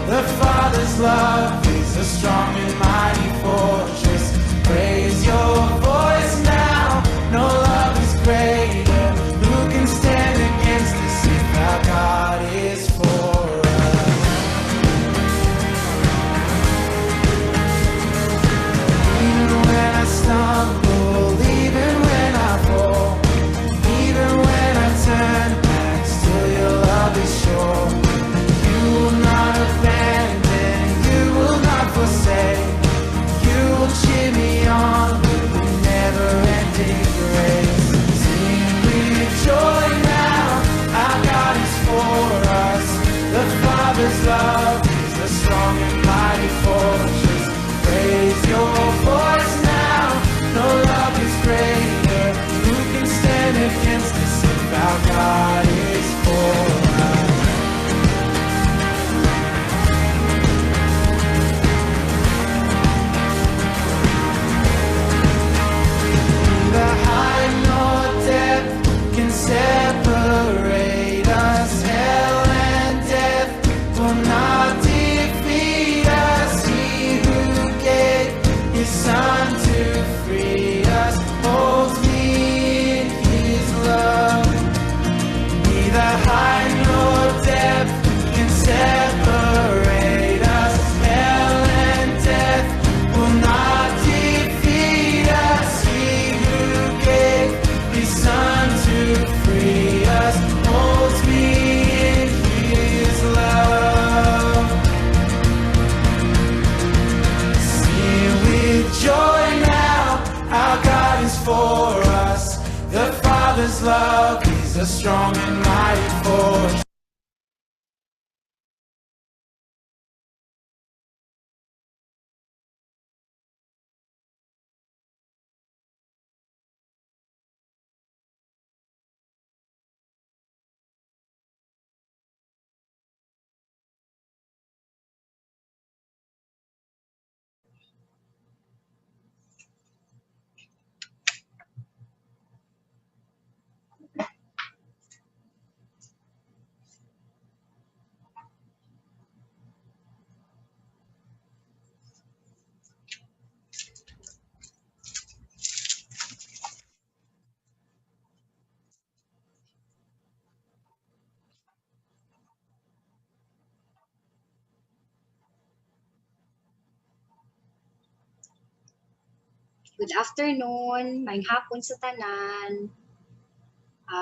The Father's love is a strong and mighty fortress. Raise your voice now. No love is greater. Who can stand against us if our God is for us? Even when I stumble, even when I fall, even when I turn back, still your love is sure. You will not abandon, you will not forsake. You will cheer me on with the never-ending grace. Sing with joy now, our God is for us. The Father's love is a strong and mighty fortress. Raise your voice now, no love is greater. Who can stand against us if our God is for us? Neither height nor depth can separate us. Hell and death will not defeat us. He who gave his Son to free us holds me in his love. Neither height nor depth can separate us. Hell and death will not defeat us. He who gave his Son to free us holds me in his love. Sing with joy now, our God is for us. The Father's love is a strong and mighty force. Good afternoon, maayong hapon sa tanan.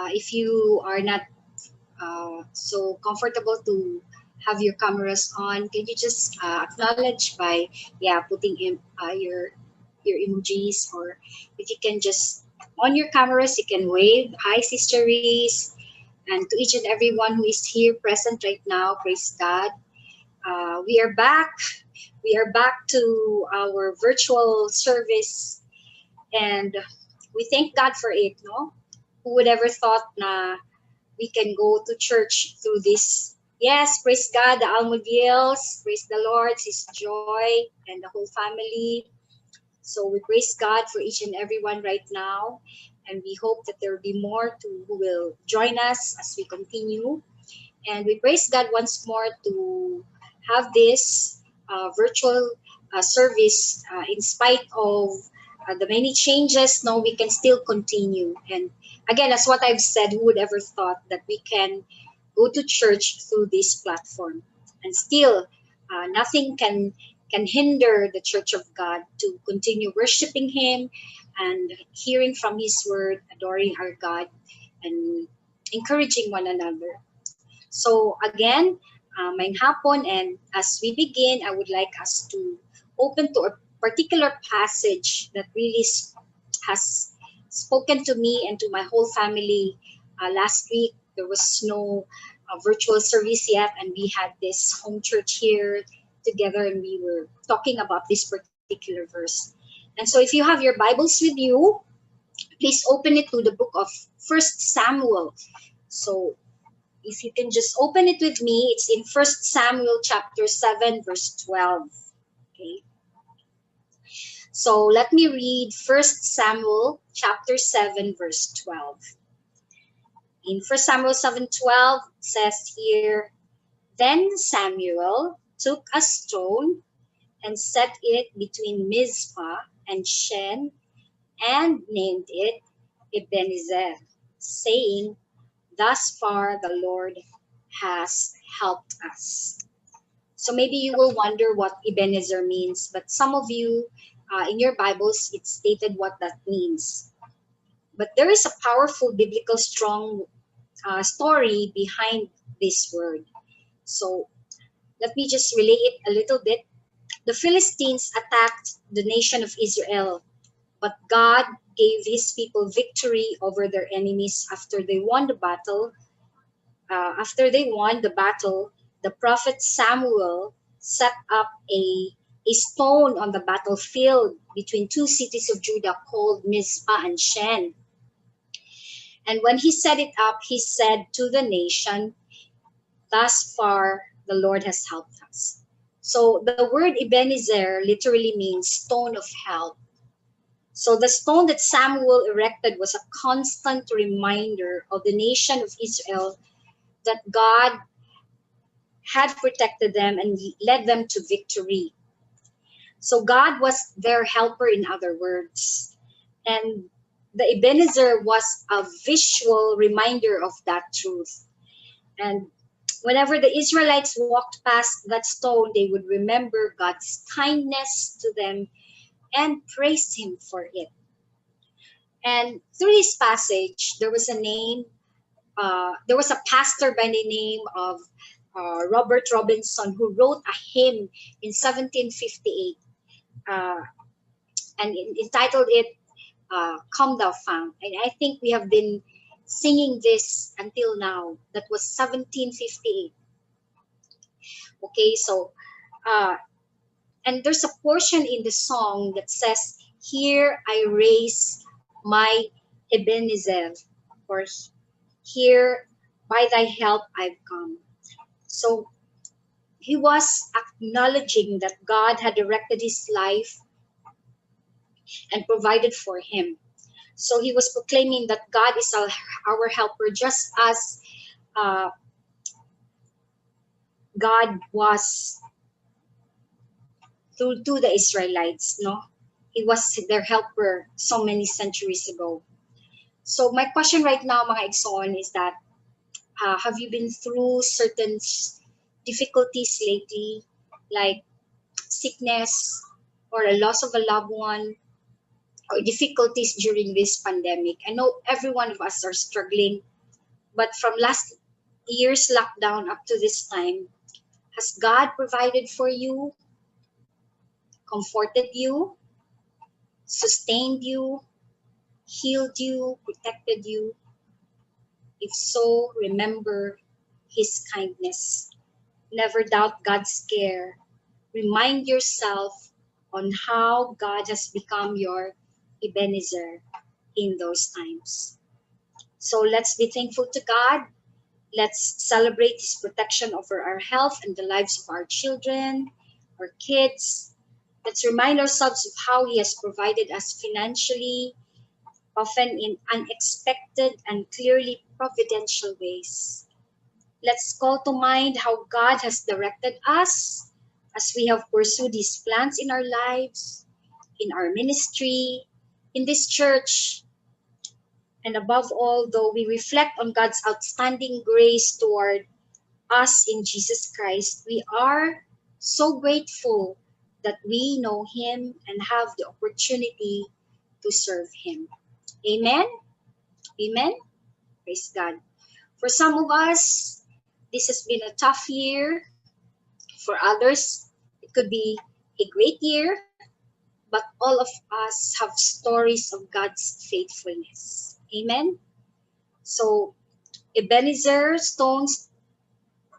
If you are not so comfortable to have your cameras on, can you just acknowledge by putting in your emojis, or if you can just on your cameras you can wave hi Sister Reese, and to each and everyone who is here present right now. Praise God. We are back. We are back to our virtual service, and we thank God for it. No, who would ever thought na we can go to church through this? Yes, praise God, the Almodiels, praise the Lord, Sis Joy, and the whole family. So we praise God for each and everyone right now, and we hope that there will be more who will join us as we continue. And we praise God once more to have this virtual service in spite of the many changes. No, we can still continue. And again, as what I've said, who would ever thought that we can go to church through this platform, and still nothing can hinder the Church of God to continue worshiping Him and hearing from His Word, adoring our God, and encouraging one another. So again, maayong hapon, and as we begin, I would like us to open to a particular passage that really has spoken to me and to my whole family. Last week, there was no virtual service yet, and we had this home church here together, and we were talking about this particular verse. And so if you have your Bibles with you, please open it to the book of 1 Samuel. So if you can just open it with me, it's in 1 Samuel chapter 7, verse 12. Okay. So let me read 1 Samuel chapter 7, verse 12. In 1 Samuel 7:12, it says here, "Then Samuel took a stone and set it between Mizpah and Shen and named it Ebenezer, saying, "Thus far the Lord has helped us." So maybe you will wonder what Ebenezer means, but some of you in your Bibles, it's stated what that means. But there is a powerful biblical strong story behind this word. So let me just relay it a little bit. The Philistines attacked the nation of Israel, but God gave his people victory over their enemies after they won the battle. The prophet Samuel set up a stone on the battlefield between two cities of Judah called Mizpah and Shen. And when he set it up, he said to the nation, "Thus far the Lord has helped us." So the word Ebenezer literally means stone of help. So the stone that Samuel erected was a constant reminder of the nation of Israel that God had protected them and led them to victory. So God was their helper, in other words. And the Ebenezer was a visual reminder of that truth. And whenever the Israelites walked past that stone, they would remember God's kindness to them and praise him for it. And through this passage, there was a pastor by the name of Robert Robinson who wrote a hymn in 1758 and entitled it "Come Thou Fount." And I think we have been singing this until now. That was 1758. Okay, so and there's a portion in the song that says, "Here I raise my Ebenezer," or "Here by thy help I've come." So he was acknowledging that God had directed his life and provided for him. So he was proclaiming that God is our helper, just as God was to the Israelites. No, he was their helper so many centuries ago. So my question right now, mga Igsoon, is that have you been through certain difficulties lately, like sickness or a loss of a loved one, or difficulties during this pandemic? I know every one of us are struggling, but from last year's lockdown up to this time, has God provided for you, comforted you, sustained you, healed you, protected you? If so, remember his kindness. Never doubt God's care. Remind yourself on how God has become your Ebenezer in those times. So let's be thankful to God. Let's celebrate his protection over our health and the lives of our children, our kids. Let's remind ourselves of how he has provided us financially, often in unexpected and clearly providential ways. Let's call to mind how God has directed us as we have pursued his plans in our lives, in our ministry, in this church. And above all, though we reflect on God's outstanding grace toward us in Jesus Christ, we are so grateful that we know him and have the opportunity to serve him. Amen? Amen? Praise God. For some of us, this has been a tough year. For others, it could be a great year. But all of us have stories of God's faithfulness. Amen? So, Ebenezer stones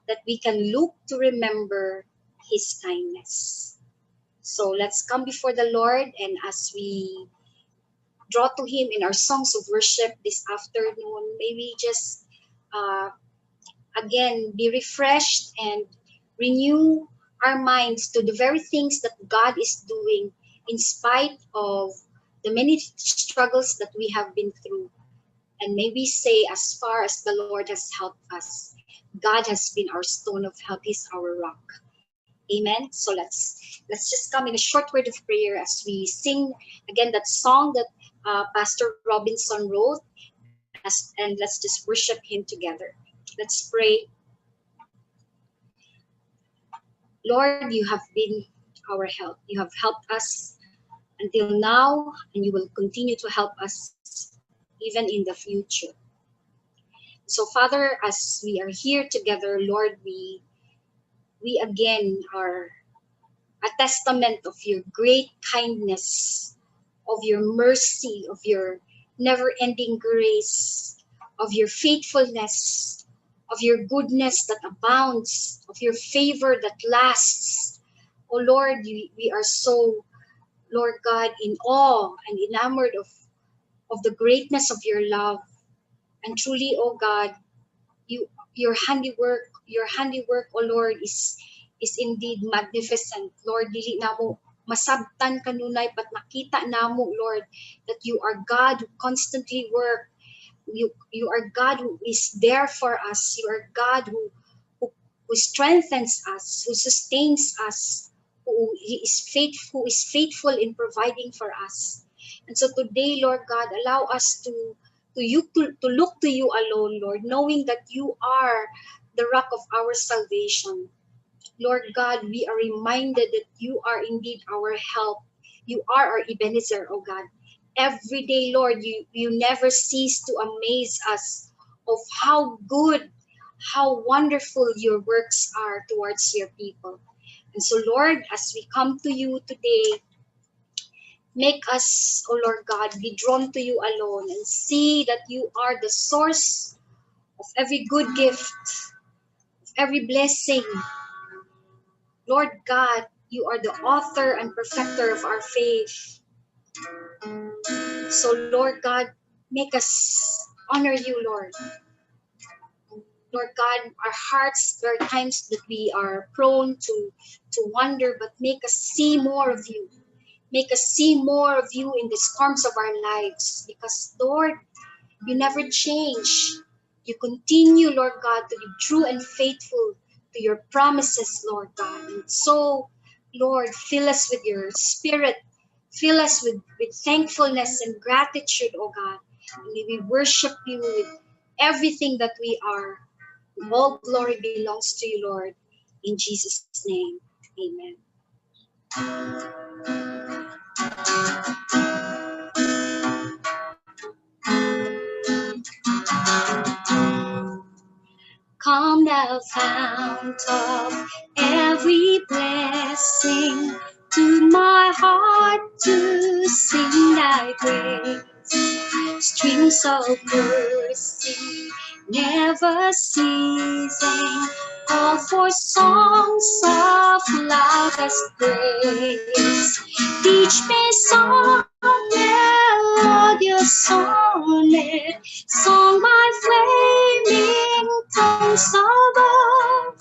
that we can look to remember his kindness. So let's come before the Lord, and as we draw to him in our songs of worship this afternoon, may we just again be refreshed and renew our minds to the very things that God is doing in spite of the many struggles that we have been through. And may we say, as far as the Lord has helped us, God has been our stone of help. He's our rock. Amen. So let's just come in a short word of prayer as we sing again that song that Pastor Robinson wrote, and let's just worship Him together. Let's pray. Lord, you have been our help. You have helped us until now, and you will continue to help us even in the future. So, Father, as we are here together, Lord, we again are a testament of your great kindness, of your mercy, of your never-ending grace, of your faithfulness, of your goodness that abounds, of your favor that lasts. Oh Lord, we are so, Lord God, in awe and enamored of the greatness of your love. And truly, oh God, your handiwork, oh Lord, is indeed magnificent. Lord, dili na mo masabtan kanunay, but makita namo, Lord, that you are God who constantly work. You are God who is there for us. You are God who strengthens us, who sustains us, who is faithful in providing for us. And so today, Lord God, allow us to look to you alone, Lord, knowing that you are the rock of our salvation. Lord God, we are reminded that you are indeed our help. You are our Ebenezer, oh God. Every day, Lord, you never cease to amaze us of how good, how wonderful your works are towards your people. And so, Lord, as we come to you today, make us, oh Lord God, be drawn to you alone and see that you are the source of every good gift, of every blessing. Lord God, you are the author and perfecter of our faith. So, Lord God, make us honor you, Lord. Lord God, our hearts, there are times that we are prone to wonder, but make us see more of you. Make us see more of you in the storms of our lives. Because, Lord, you never change. You continue, Lord God, to be true and faithful to your promises, Lord God. And so, Lord, fill us with your spirit. Fill us with thankfulness and gratitude, oh God. And may we worship you with everything that we are. All glory belongs to you, Lord. In Jesus' name, amen. Come thou fount of every blessing, to my heart to sing thy praise. Streams of mercy never ceasing, call for songs of loudest praise. Teach me song melodious sonnet, song by flaming tongues above.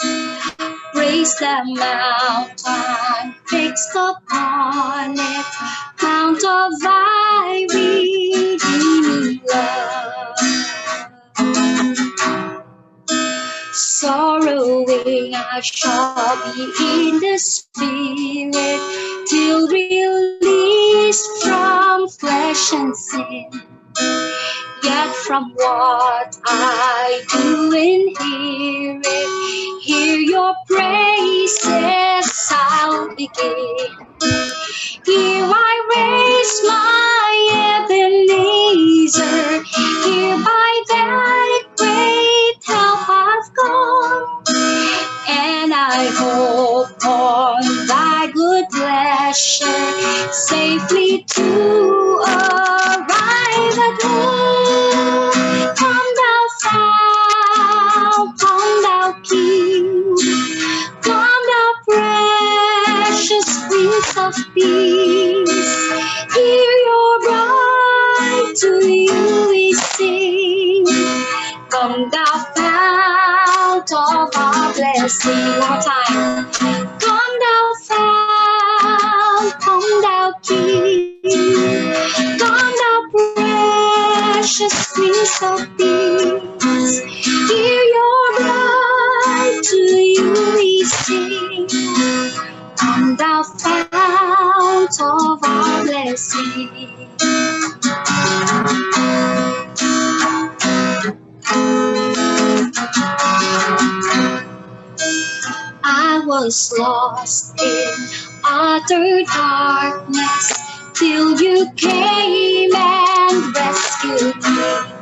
Praise the mountain fixed upon it, mount of thy redeeming love. Sorrowing I shall be in the spirit, till released from flesh and sin. Yet from what I do inherit, hear your praises I'll begin. Here I raise my Ebenezer, here by thy great help I've gone, and I hope on thy good pleasure safely to arrive at home. Come thou fount, come thou King, come thou precious Prince of Peace. Hear your bride, to you we sing. Come thou fount of our blessing. One more time. Come thou fount, come thou King, come thou precious Prince of Peace. Hear your bride, to you we sing. see. I was lost in utter darkness till you came and rescued me.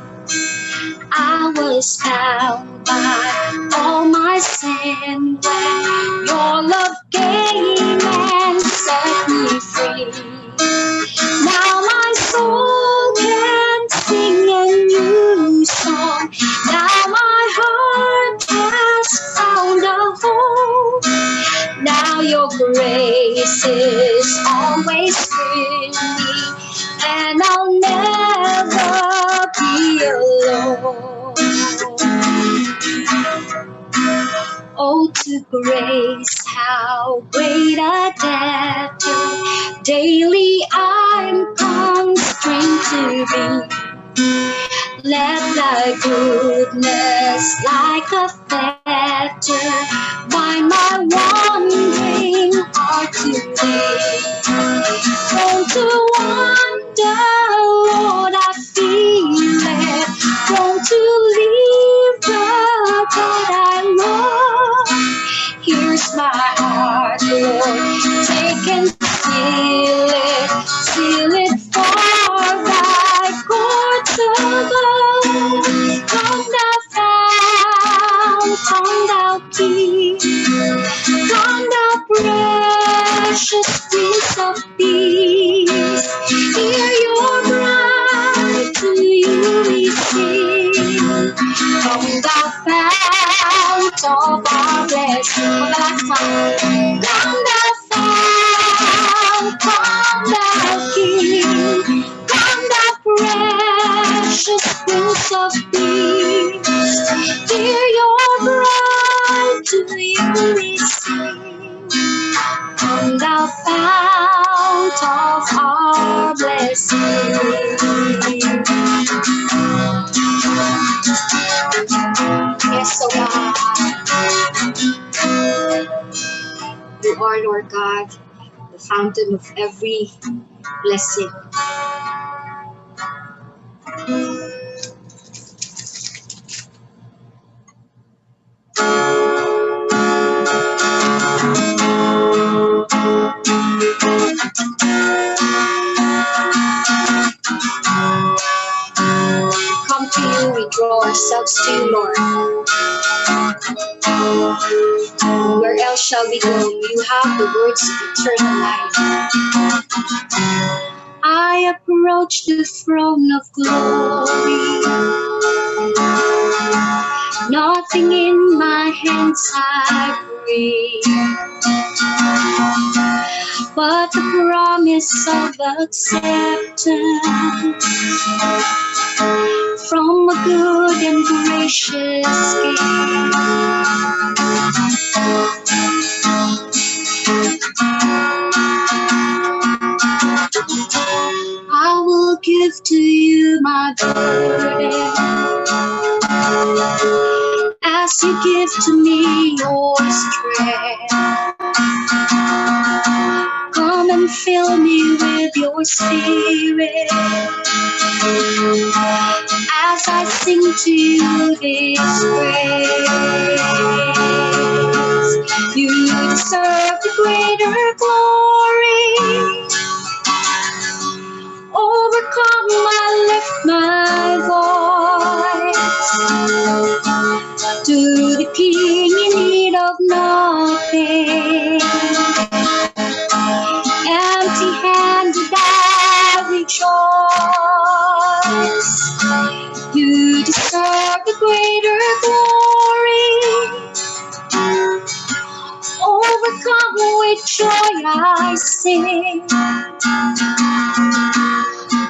I was bound by all my sin when your love came and set me free. Now my soul can sing a new song. Now my heart has found a home. Now your grace is always with me, and I'll never be alone. Oh, to grace, how great a debtor daily I'm constrained to be. Let thy goodness like a fetter bind my wandering heart today. Prone to wander, Lord, I feel it. Prone to leave the God I love. Here's my heart, Lord, take and seal it for thy courts above. Come thou fount, come thou King, come thou precious Prince of Peace. Hear your bride, to you we sing. Come thou fount of our blessing. Come thou fount, come thou King, come thou precious Prince of Peace. Hear your bride, to you we sing. Come thou fount of our blessing. Yes, so God, you are, Lord God, the fountain of every blessing. Come to you, we draw ourselves to you, Lord. Where else shall we go? You have the words of eternal life. I approach the throne of glory. Nothing in my hands I bring, but the promise of acceptance from a good and gracious King. I will give to you my burden as you give to me your strength. Come and fill me with your spirit as I sing to you this praise. You deserve the greater glory. Overcome, I lift my voice to the King in need of nothing. Empty-handed I rejoice. You deserve the greater glory. Overcome with joy I sing.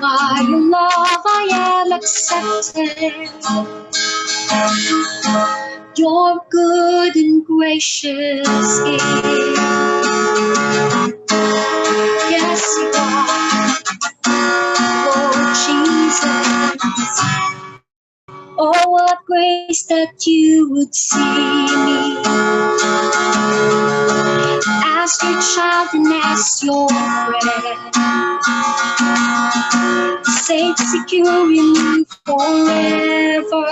By your love I am accepted. Your good and gracious King. Yes, you are, Lord Jesus. Oh, what grace that you would see me as your child and as your friend. Safe, secure in you forever.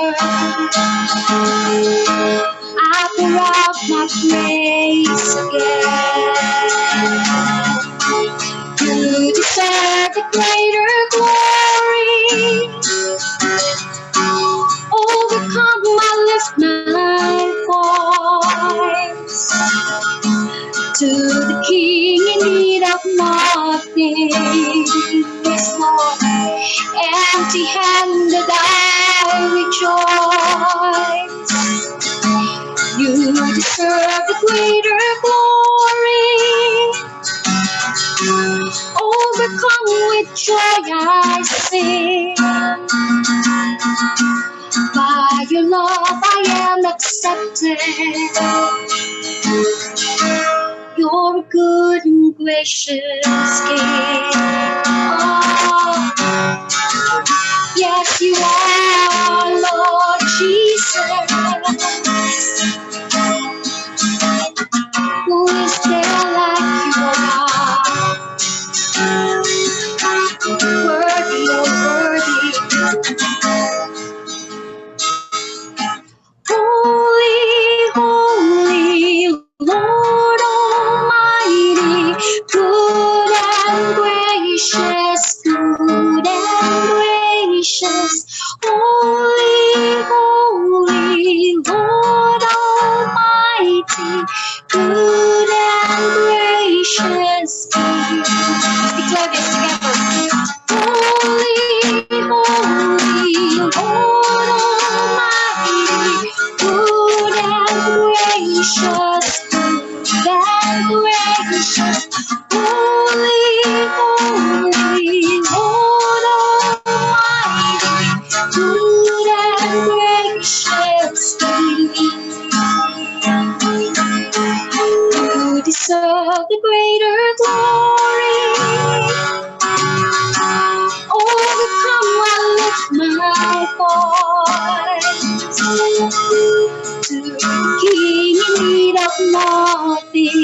I pour out my praise again. You deserve the greater glory. Overcome, I lift my voice to the King in need of nothing. Yes, Lord. Empty-handed I rejoice. You deserve the greater glory. Overcome with joy I sing. By your love I am accepted. You're a good and gracious King. Oh, yes, you are, Lord Jesus. Who is there like you, oh God? Worthy, oh worthy. Holy, holy, Lord Almighty, good and gracious, good and gracious. Holy, holy, Lord Almighty, good and gracious King. Declare this together. Holy, holy, Lord Almighty, good and gracious, good and gracious. Holy, holy, Lord Almighty, good and gracious King. You deserve the greater glory. Overcome, I lift my voice to the King in need of nothing.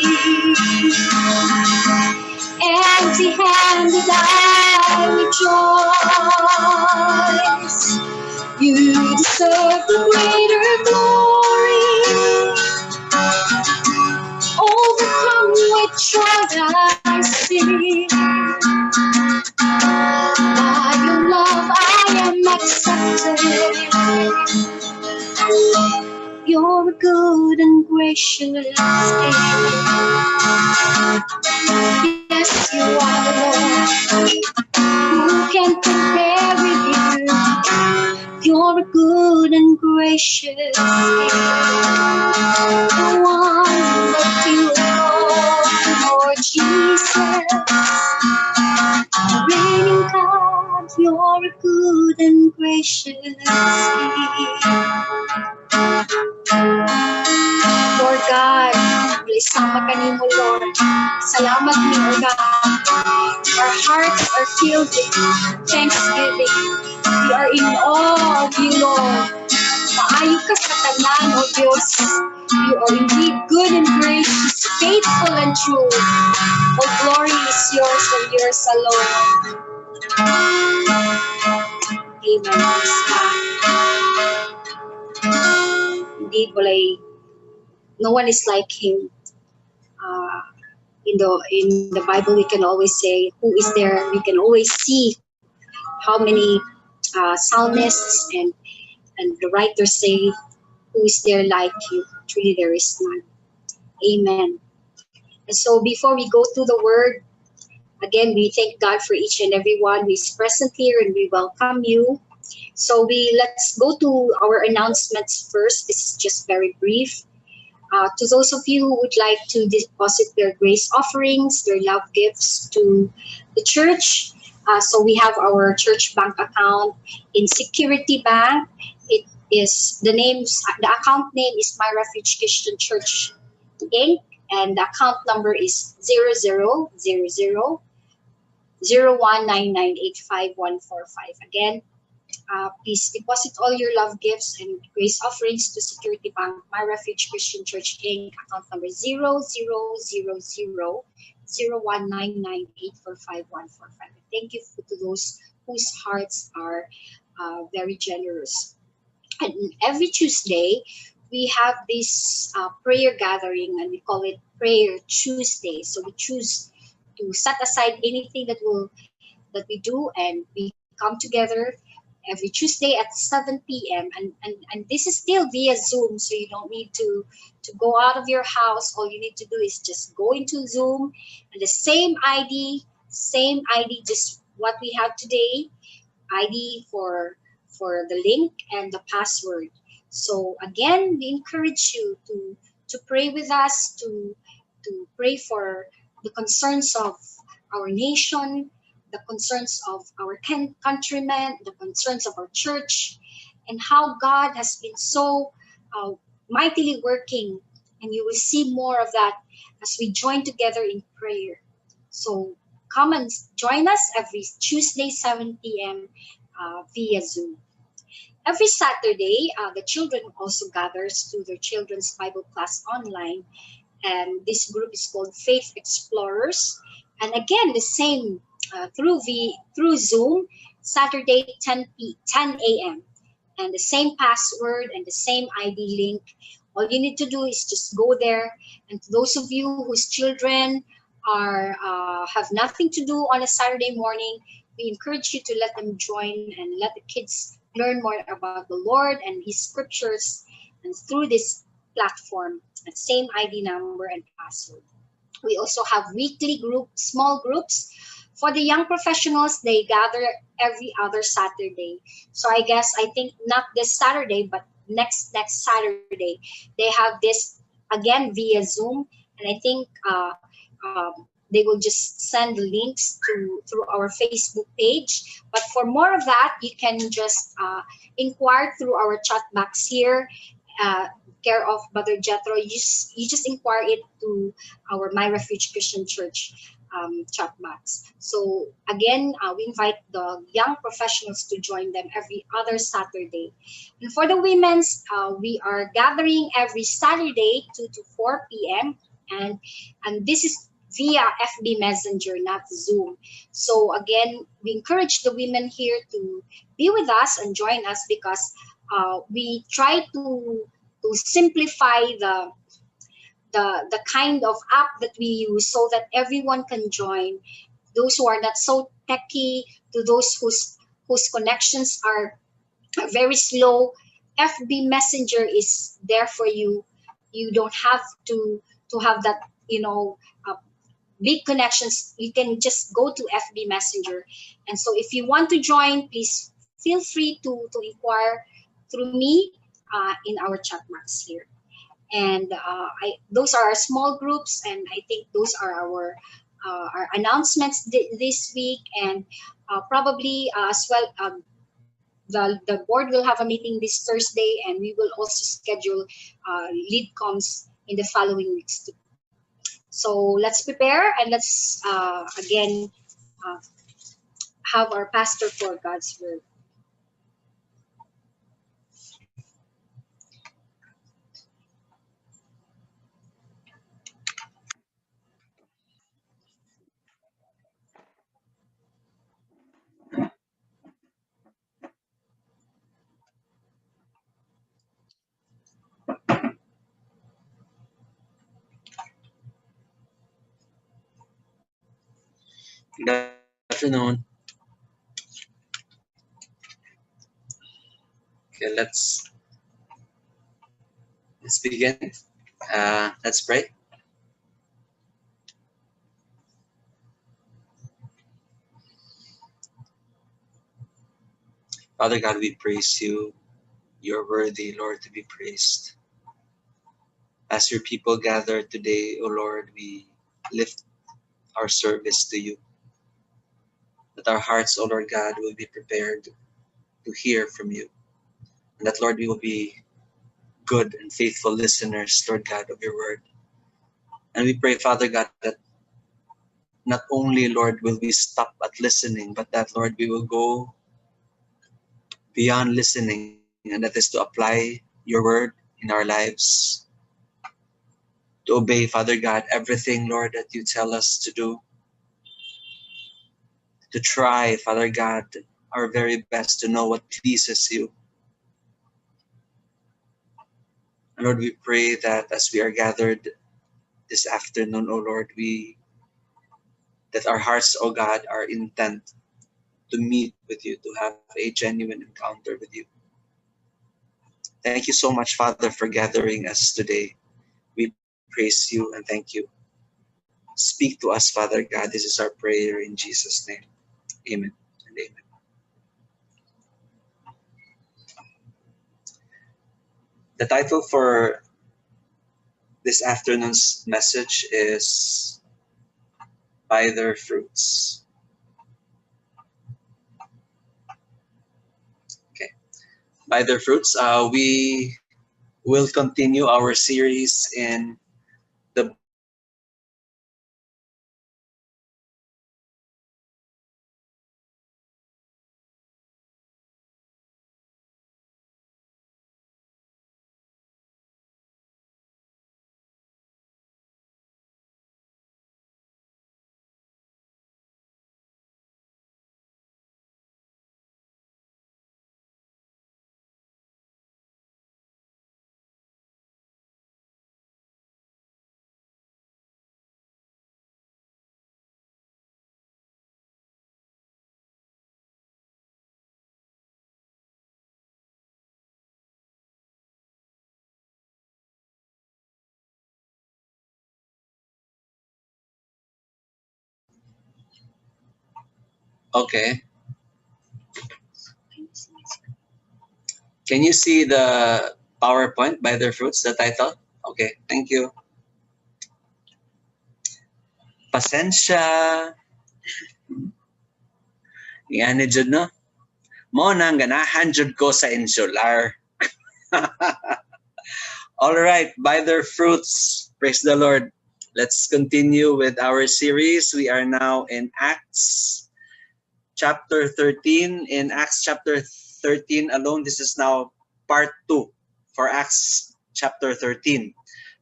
Empty-handed I rejoice. You deserve the greater glory. Overcome with joy I sing. By your love I am accepted. You're a good and gracious King. Yes, you are, Lord. Who can compare with you? You're a good and gracious King. No one but you, Lord Jesus. Reigning God, you're a good and gracious King. Lord God, isama ka nimo, Lord. Salamat mi, O God. Our hearts are filled with thanksgiving. We are in awe of you, Lord. Maayo ka sa tanan, O Diyos. You are indeed good and gracious, faithful and true. All glory is yours and yours alone. Amen. Praise God. Indeed, no one is like him. In the Bible, we can always say, "Who is there?" We can always see how many psalmists and the writers say, "Who is there like you?" Truly, there is none. Amen. And so, before we go to the Word, again, we thank God for each and every one who is present here, and we welcome you. So let's go to our announcements first. This is just very brief. To those of you who would like to deposit their grace offerings, their love gifts to the church, so we have our church bank account in Security Bank. It is the account name is My Refuge Christian Church Inc. and the account number is 0000 0199855145. Again, Please deposit all your love gifts and grace offerings to Security Bank, My Refuge Christian Church, Inc., account number 00000199845145. Thank you to those whose hearts are very generous. And every Tuesday, we have this prayer gathering, and we call it Prayer Tuesday. So we choose to set aside anything that we do, and we come together every Tuesday at 7 p.m. And this is still via Zoom, so you don't need to go out of your house. All you need to do is just go into Zoom, and the same ID, just what we have today, ID for the link and the password. So again, we encourage you to pray with us, to pray for the concerns of our nation, the concerns of our countrymen, the concerns of our church, and how God has been so mightily working. And you will see more of that as we join together in prayer. So come and join us every Tuesday, 7 p.m. Via Zoom. Every Saturday, the children also gathers to their children's Bible class online, and this group is called Faith Explorers. And again, the same through Zoom, Saturday 10 a.m. and the same password and the same ID link. All you need to do is just go there. And to those of you whose children are have nothing to do on a Saturday morning, we encourage you to let them join and let the kids learn more about the Lord and His scriptures, and through this platform, the same ID number and password. We also have weekly small groups. For the young professionals, they gather every other Saturday. So I think not this Saturday, but next Saturday, they have this again via Zoom, and I think they will just send the links through our Facebook page. But for more of that, you can just inquire through our chat box here, care of Brother Jethro. You just inquire it to our My Refuge Christian Church chat box. So again, we invite the young professionals to join them every other Saturday. And for the women's, we are gathering every Saturday 2 to 4 p.m. and this is via FB Messenger, not Zoom. So again, we encourage the women here to be with us and join us, because we try to simplify the kind of app that we use so that everyone can join. Those who are not so techy, to those whose connections are very slow, FB Messenger is there for you. You don't have to have that, big connections. You can just go to FB Messenger. And so if you want to join, please feel free to inquire through me in our chat box here. And those are our small groups, and I think those are our announcements this week. And probably as well, the board will have a meeting this Thursday, and we will also schedule lead comms in the following weeks too. So let's prepare, and let's again have our pastor for God's word. Good afternoon. Okay, let's begin. Let's pray. Father God, we praise you. You're worthy, Lord, to be praised. As your people gather today, O Lord, we lift our service to you. That our hearts, O Lord God, will be prepared to hear from you. And that, Lord, we will be good and faithful listeners, Lord God, of your word. And we pray, Father God, that not only, Lord, will we stop at listening, but that, Lord, we will go beyond listening, and that is to apply your word in our lives, to obey, Father God, everything, Lord, that you tell us to do, to try, Father God, our very best to know what pleases you. And Lord, we pray that as we are gathered this afternoon, O Lord, that our hearts, O God, are intent to meet with you, to have a genuine encounter with you. Thank you so much, Father, for gathering us today. We praise you and thank you. Speak to us, Father God. This is our prayer in Jesus' name. Amen and amen. The title for this afternoon's message is By Their Fruits. Okay. By Their Fruits, we will continue our series in the Okay. Can you see the PowerPoint, By Their Fruits, the title? Okay, thank you. Pasensya. Yan ni Jud, no? Mo nang ganahan jud ko sa insular. All right, By Their Fruits. Praise the Lord. Let's continue with our series. We are now in Acts chapter 13. In Acts chapter 13 alone, this is now part 2 for Acts chapter 13.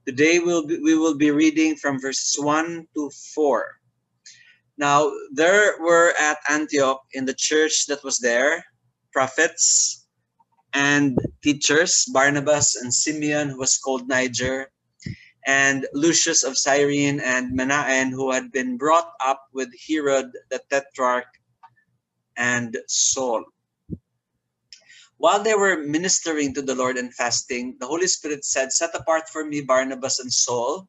Today we will be reading from verses 1 to 4. Now, there were at Antioch in the church that was there prophets and teachers, Barnabas and Simeon, who was called Niger, and Lucius of Cyrene and Manaen, who had been brought up with Herod the Tetrarch, and Saul. While they were ministering to the Lord and fasting, the Holy Spirit said, "Set apart for me Barnabas and Saul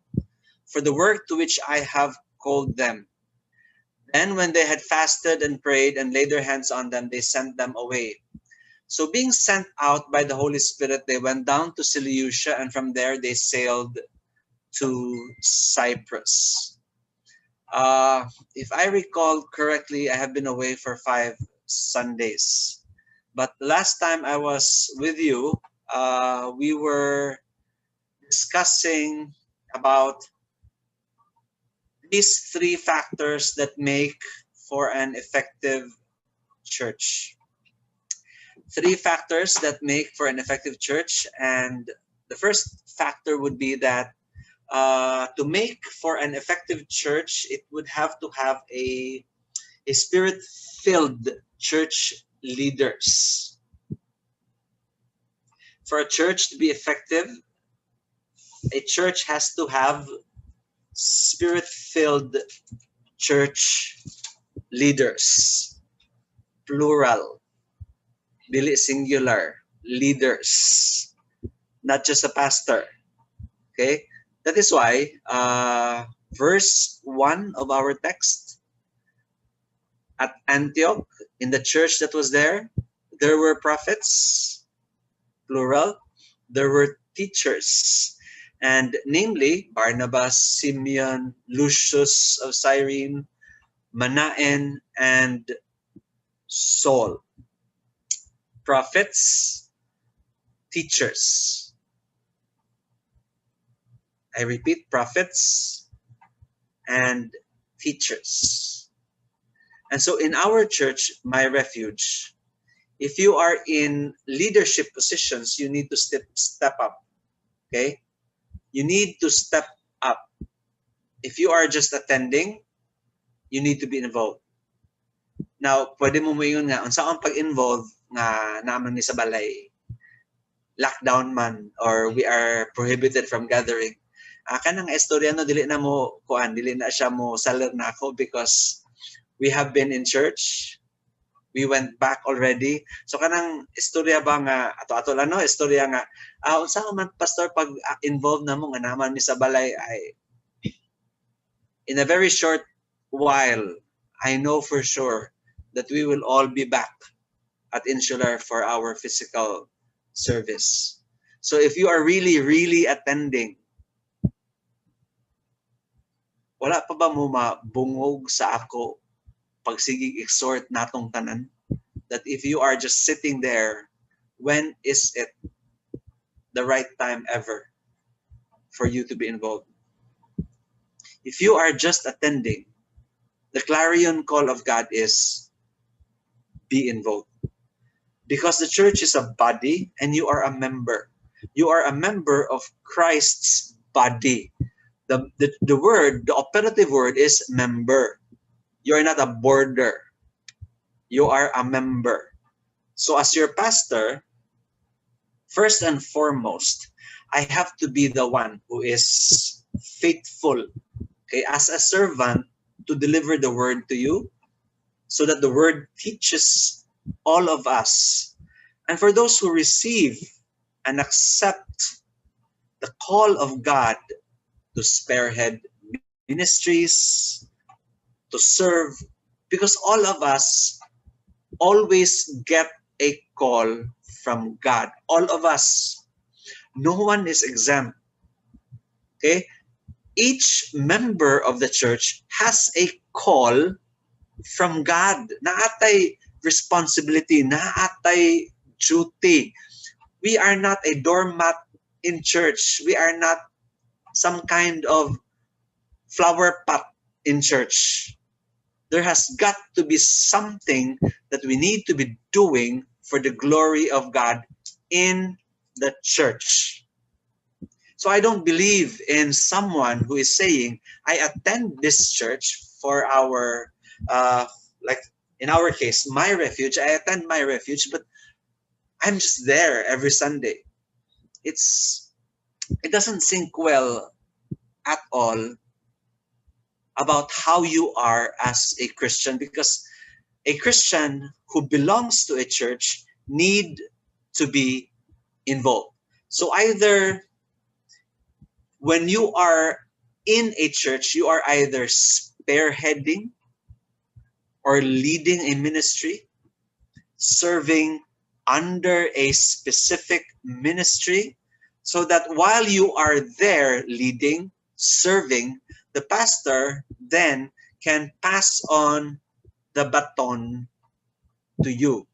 for the work to which I have called them." Then when they had fasted and prayed and laid their hands on them, they sent them away. So being sent out by the Holy Spirit, they went down to Seleucia, and from there they sailed to Cyprus. If I recall correctly, I have been away for 5 Sundays. But last time I was with you, we were discussing about these 3 factors that make for an effective church. 3 factors that make for an effective church, and the first factor would be that to make for an effective church, it would have to have a spirit-filled church leaders. For a church to be effective, a church has to have spirit-filled church leaders, plural. Dili singular, leaders, not just a pastor. Okay, that is why verse 1 of our text, at Antioch, in the church that was there were prophets, plural, there were teachers, and namely Barnabas, Simeon, Lucius of Cyrene, Manaen, and Saul. Prophets, teachers. I repeat, prophets and teachers. And so in our church, My Refuge, If you are in leadership positions, you need to step up. Okay? You need to step up. If you are just attending, you need to be involved. Now, pwede mo mayon nga, unsa ang pag-involve nga naman ni sa balay, lockdown man, or we are prohibited from gathering. Kanang istorya no, dili na mo, dili na siya mo salir na ako because we have been in church. We went back already. So kanang istorya ba nga, ato lang no, istorya nga, unsa man pastor pag involved na mo nga naman ni sa balay ay, in a very short while, I know for sure that we will all be back at Insular for our physical service. So if you are really, really attending, wala pa ba mo mabungog sa ako pagsigig exhort natong tanan? That if you are just sitting there, when is it the right time ever for you to be involved? If you are just attending, the clarion call of God is be involved. Because the church is a body and you are a member. You are a member of Christ's body. The word, the operative word is member. You are not a boarder. You are a member. So as your pastor, first and foremost, I have to be the one who is faithful, okay, as a servant to deliver the word to you so that the word teaches all of us. And for those who receive and accept the call of God to spearhead ministries, to serve, because all of us always get a call from God. All of us. No one is exempt. Okay? Each member of the church has a call from God. Naatay responsibility, naatay duty. We are not a doormat in church. We are not some kind of flower pot in church. There has got to be something that we need to be doing for the glory of God in the church. So I don't believe in someone who is saying, I attend this church for our, like in our case, my refuge. I attend my refuge, but I'm just there every Sunday. It doesn't sink well at all about how you are as a Christian, because a Christian who belongs to a church need to be involved. So either when you are in a church, you are either spearheading or leading a ministry, serving under a specific ministry, so that while you are there leading, serving, the pastor then can pass on the baton to you.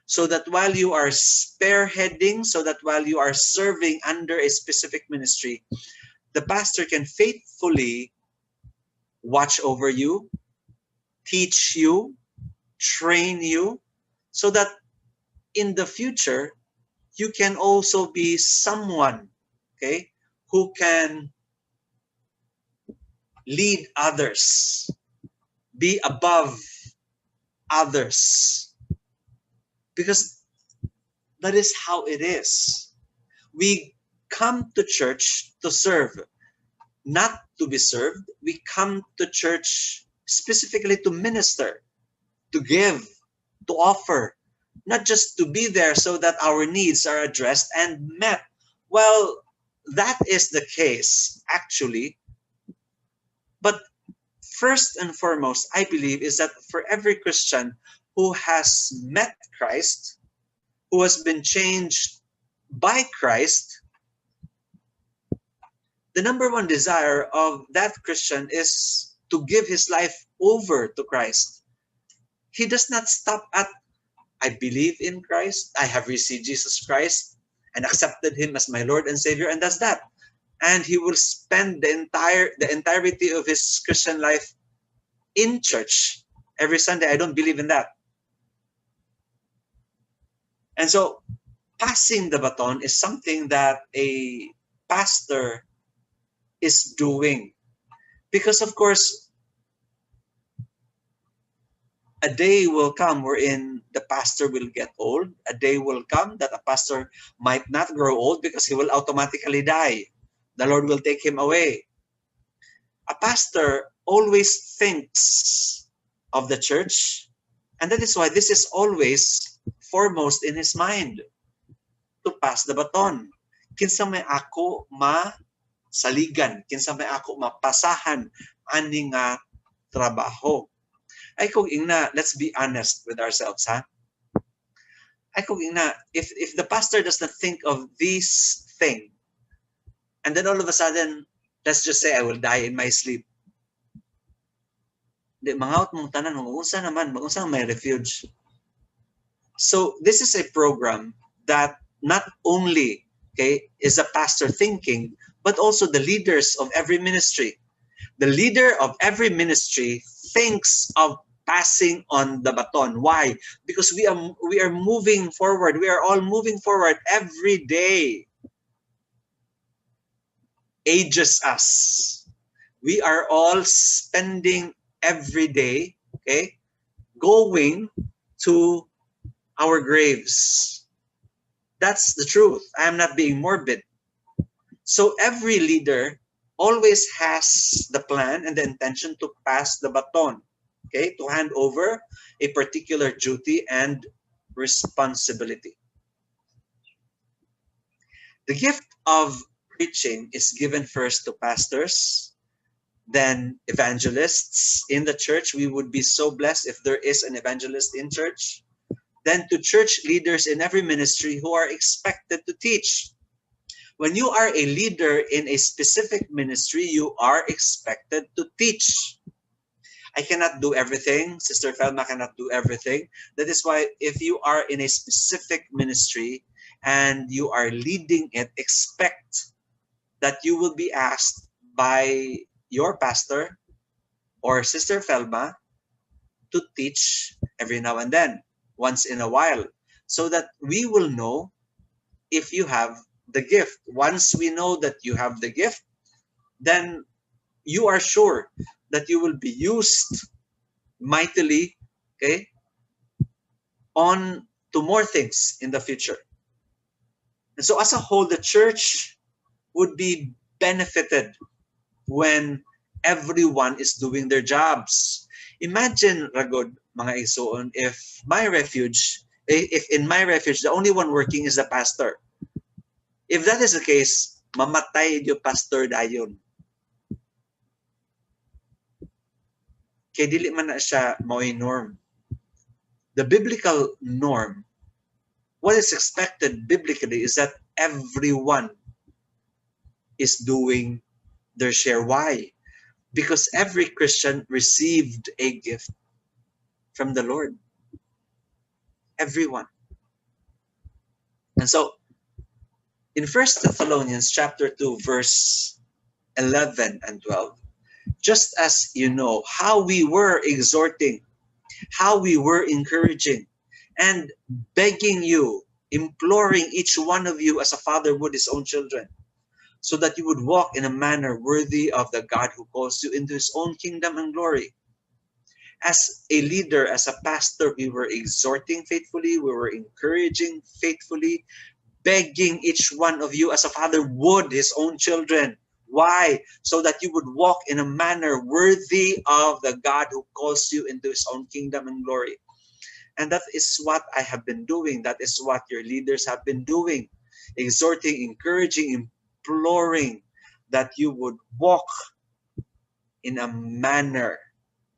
So that while you are spearheading, so that while you are serving under a specific ministry, the pastor can faithfully watch over you, teach you, train you, so that in the future, you can also be someone, okay, who can lead others, be above others. Because that is how it is. We come to church to serve, not to be served. We come to church specifically to minister, to give, to offer, not just to be there so that our needs are addressed and met. Well, that is the case, actually. But first and foremost, I believe, is that for every Christian who has met Christ, who has been changed by Christ, the number one desire of that Christian is to give his life over to Christ. He does not stop at, I believe in Christ, I have received Jesus Christ and accepted him as my Lord and Savior, and that's that. And he will spend the entirety of his Christian life in church every Sunday. I don't believe in that. And so passing the baton is something that a pastor is doing. Because of course, a day will come wherein the pastor will get old. A day will come that a pastor might not grow old because he will automatically die. The Lord will take him away. A pastor always thinks of the church, and that is why this is always foremost in his mind, to pass the baton. Kinsa may ako masaligan, kinsa may ako mapasahan ani nga trabaho. Ay kung ingna, let's be honest with ourselves, ha? Ay kung ingna, if the pastor does not think of this thing, and then all of a sudden, let's just say I will die in my sleep. Di, mangaut mong tanan, mag-unsa naman, mag-unsa may refuge. So this is a program that not only, okay, is a pastor thinking, but also the leaders of every ministry. The leader of every ministry thinks of passing on the baton. Why? Because we are moving forward. We are all moving forward every day. Ages us. We are all spending every day, okay, going to our graves. That's the truth. I am not being morbid. So every leader always has the plan and the intention to pass the baton, okay, to hand over a particular duty and responsibility. The gift of preaching is given first to pastors, then evangelists in the church. We would be so blessed if there is an evangelist in church. Then to church leaders in every ministry who are expected to teach. When you are a leader in a specific ministry, you are expected to teach. I cannot do everything. Sister Felma cannot do everything. That is why if you are in a specific ministry and you are leading it, expect that you will be asked by your pastor or Sister Felma to teach every now and then, once in a while, so that we will know if you have the gift. Once we know that you have the gift, then you are sure that you will be used mightily, okay, on to more things in the future. And so as a whole, the church would be benefited when everyone is doing their jobs. Imagine, Ragod, mga igsoon, if in my refuge, the only one working is the pastor. If that is the case, mamatay yung pastor dayon. Kaya dili man na siya mao'y norm. The biblical norm, what is expected biblically is that everyone is doing their share. Why? Because every Christian received a gift from the Lord. Everyone. And so, in 1 Thessalonians chapter 2, verse 11 and 12, just as you know how we were exhorting, how we were encouraging, and begging you, imploring each one of you as a father would his own children, so that you would walk in a manner worthy of the God who calls you into his own kingdom and glory. As a leader, as a pastor, we were exhorting faithfully, we were encouraging faithfully, begging each one of you as a father would his own children. Why? So that you would walk in a manner worthy of the God who calls you into his own kingdom and glory. And that is what I have been doing. That is what your leaders have been doing. Exhorting, encouraging, imploring that you would walk in a manner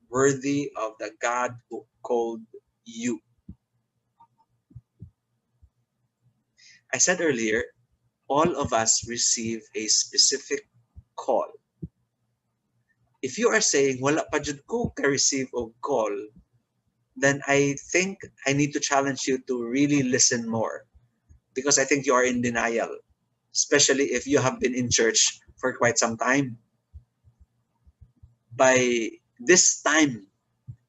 worthy of the God who called you. I said earlier, all of us receive a specific call. If you are saying, wala pa jud ko ka-receive of call, then I think I need to challenge you to really listen more, because I think you are in denial, especially if you have been in church for quite some time. By this time,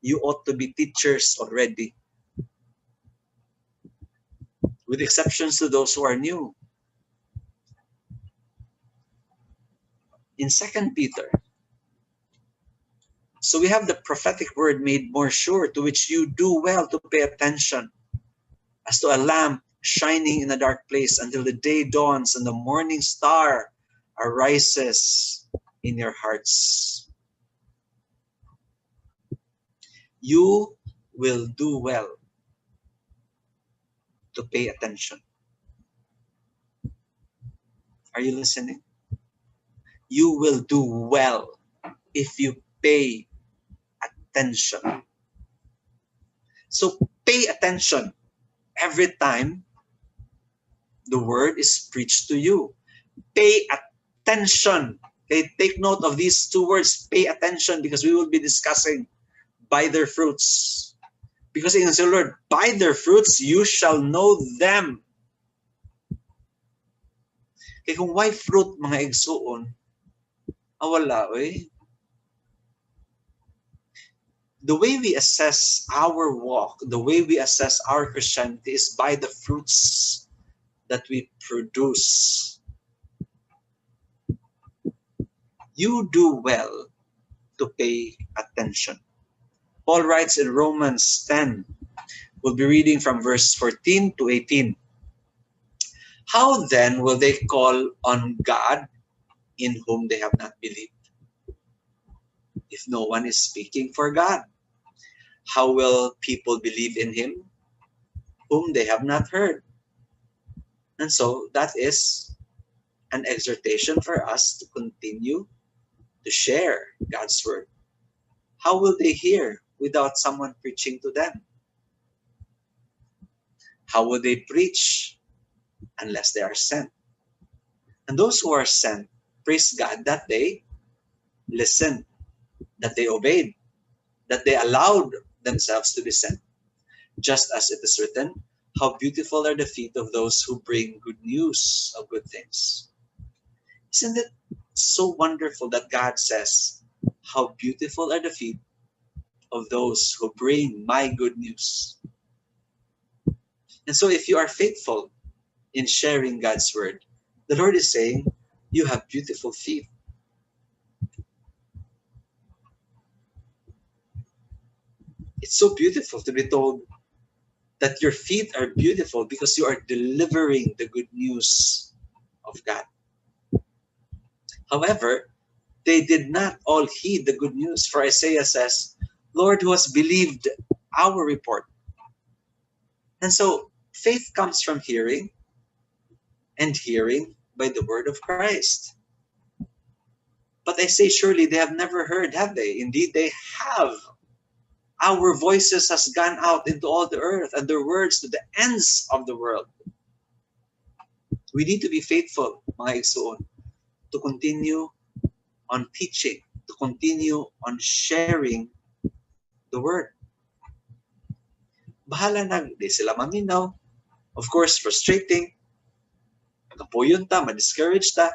you ought to be teachers already. with exceptions to those who are new. In 2 Peter, so we have the prophetic word made more sure, to which you do well to pay attention, as to a lamp shining in a dark place until the day dawns and the morning star arises in your hearts. You will do well to pay attention. Are you listening? You will do well if you pay attention. So pay attention every time the word is preached to you. Pay attention. Okay, take note of these two words, pay attention, because we will be discussing by their fruits. Because in the Lord, by their fruits you shall know them. Kaya kung why fruit, mga igsuon, wala eh. The way we assess our walk, the way we assess our Christianity is by the fruits that we produce. You do well to pay attention. Paul writes in Romans 10, we'll be reading from verse 14 to 18. How then will they call on God in whom they have not believed? If no one is speaking for God, how will people believe in him whom they have not heard? And so that is an exhortation for us to continue to share God's word. How will they hear without someone preaching to them? How will they preach unless they are sent? And those who are sent, praise God that they listened, that they obeyed, that they allowed themselves to be sent. Just as it is written, how beautiful are the feet of those who bring good news of good things. Isn't it so wonderful that God says, how beautiful are the feet of those who bring my good news? And so if you are faithful in sharing God's word, the Lord is saying, you have beautiful feet. It's so beautiful to be told that your feet are beautiful because you are delivering the good news of God. However, they did not all heed the good news. For Isaiah says, Lord, who has believed our report? And so faith comes from hearing, and hearing by the word of Christ. But I say, surely they have never heard, have they? Indeed, they have. Our voices has gone out into all the earth, and their words to the ends of the world. We need to be faithful, mga igsuon, to continue on teaching, to continue on sharing the word. Bahala na, di sila maminaw. Of course, frustrating. Kapuyon ta, ma-discouraged ta,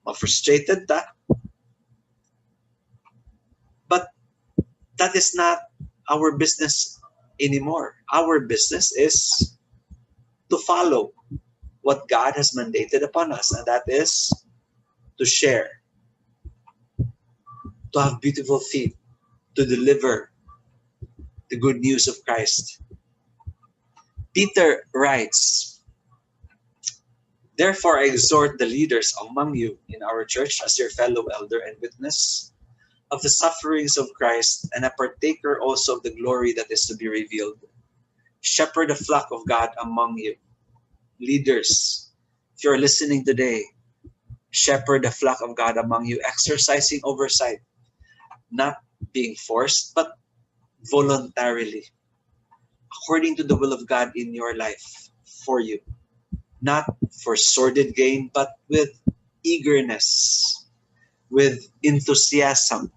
ma-frustrated ta. But that is not our business anymore. Our business is to follow what God has mandated upon us, and that is to share, to have beautiful feet, to deliver the good news of Christ. Peter writes, therefore I exhort the leaders among you in our church as your fellow elder and witness of the sufferings of Christ, and a partaker also of the glory that is to be revealed. Shepherd the flock of God among you. Leaders, if you're listening today, shepherd the flock of God among you, exercising oversight, not being forced, but voluntarily, according to the will of God in your life for you. Not for sordid gain, but with eagerness, with enthusiasm,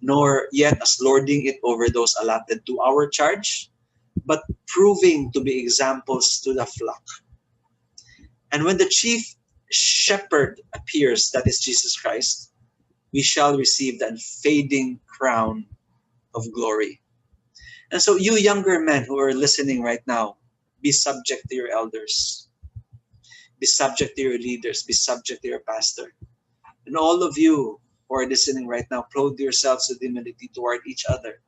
nor yet as lording it over those allotted to our charge, but proving to be examples to the flock. And when the chief shepherd appears, that is Jesus Christ, we shall receive the unfading crown of glory. And so you younger men who are listening right now, Be subject to your elders. Be subject to your leaders. Be subject to your pastor. And all of you who are listening right now, clothe yourselves with humility toward each other.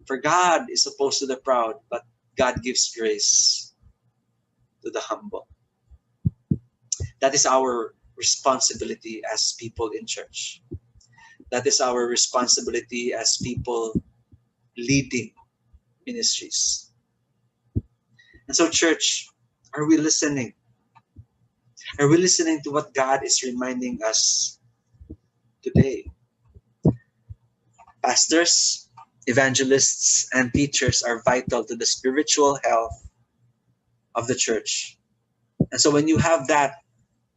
For God is opposed to the proud, but God gives grace to the humble. That is our responsibility as people in church. That is our responsibility as people leading ministries. And so, church, are we listening? Are we listening to what God is reminding us today? Pastors, evangelists, and teachers are vital to the spiritual health of the church. And so when you have that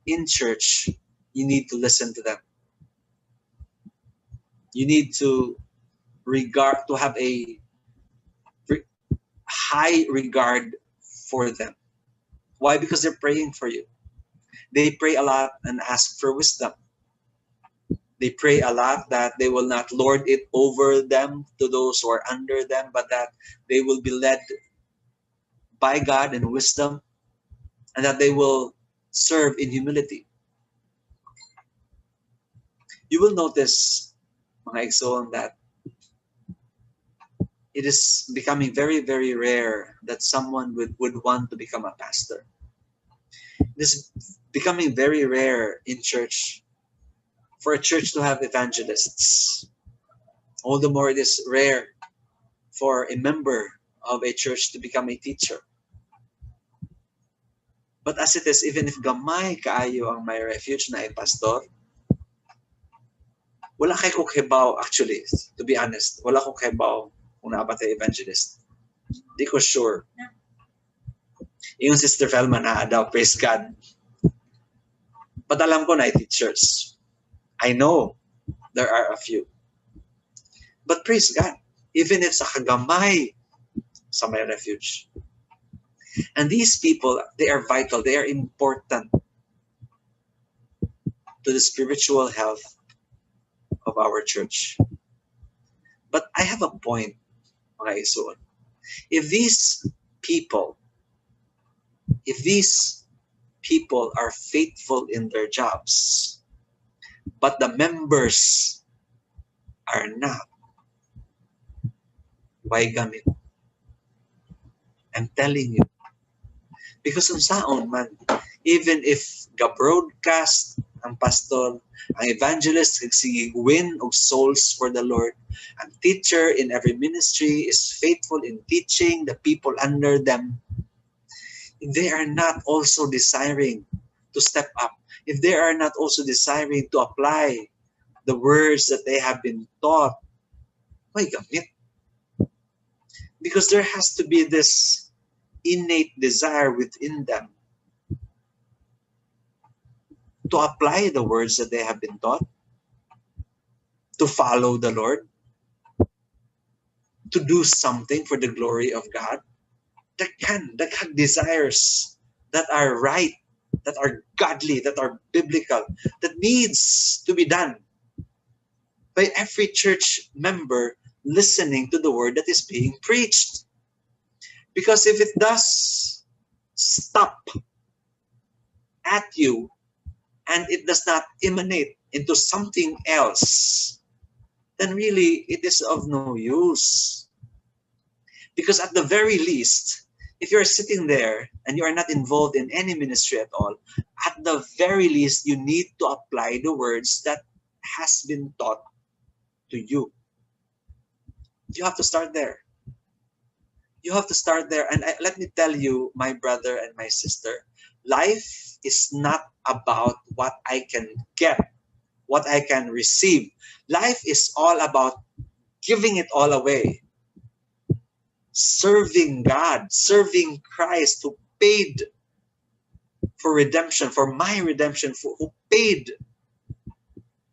in church, you need to listen to them. You need to have a high regard for them. Why? Because they're praying for you. They pray a lot and ask for wisdom. They pray a lot that they will not lord it over them to those who are under them, but that they will be led by God in wisdom, and that they will serve in humility. You will notice, mga igsoon, that it is becoming very, very rare that someone would want to become a pastor. It is becoming very rare in church for a church to have evangelists. All the more it is rare for a member of a church to become a teacher. But as it is, even if gamay kaayo ang may refuge na ay pastor, wala kay kukibaw actually, to be honest. Wala ko kibaw kung nabatay evangelist. Di ko sure. Yung Sister Felma na daw, praise God. But alam ko na teachers. I know there are a few. But praise God, even if sa kagamay sa may refuge. And these people, they are vital, they are important to the spiritual health of our church. But I have a point, mga igsoon. If these people are faithful in their jobs, but the members are not, why gamit? I'm telling you. Because unsaon man, even if ga-broadcast ang pastor, ang evangelist sige win of souls for the Lord, ang teacher in every ministry is faithful in teaching the people under them, if they are not also desiring to step up, if they are not also desiring to apply the words that they have been taught, why gamit? Because there has to be this innate desire within them to apply the words that they have been taught, to follow the Lord, to do something for the glory of God. That have desires that are right, that are godly, that are biblical, that needs to be done by every church member listening to the word that is being preached. Because if it does stop at you and it does not emanate into something else, then really it is of no use. Because at the very least, if you're sitting there and you are not involved in any ministry at all, at the very least, you need to apply the words that has been taught to you. You have to start there. You have to start there. And let me tell you, my brother and my sister, life is not about what I can get, what I can receive. Life is all about giving it all away. Serving God, serving Christ who paid for redemption, for my redemption, who paid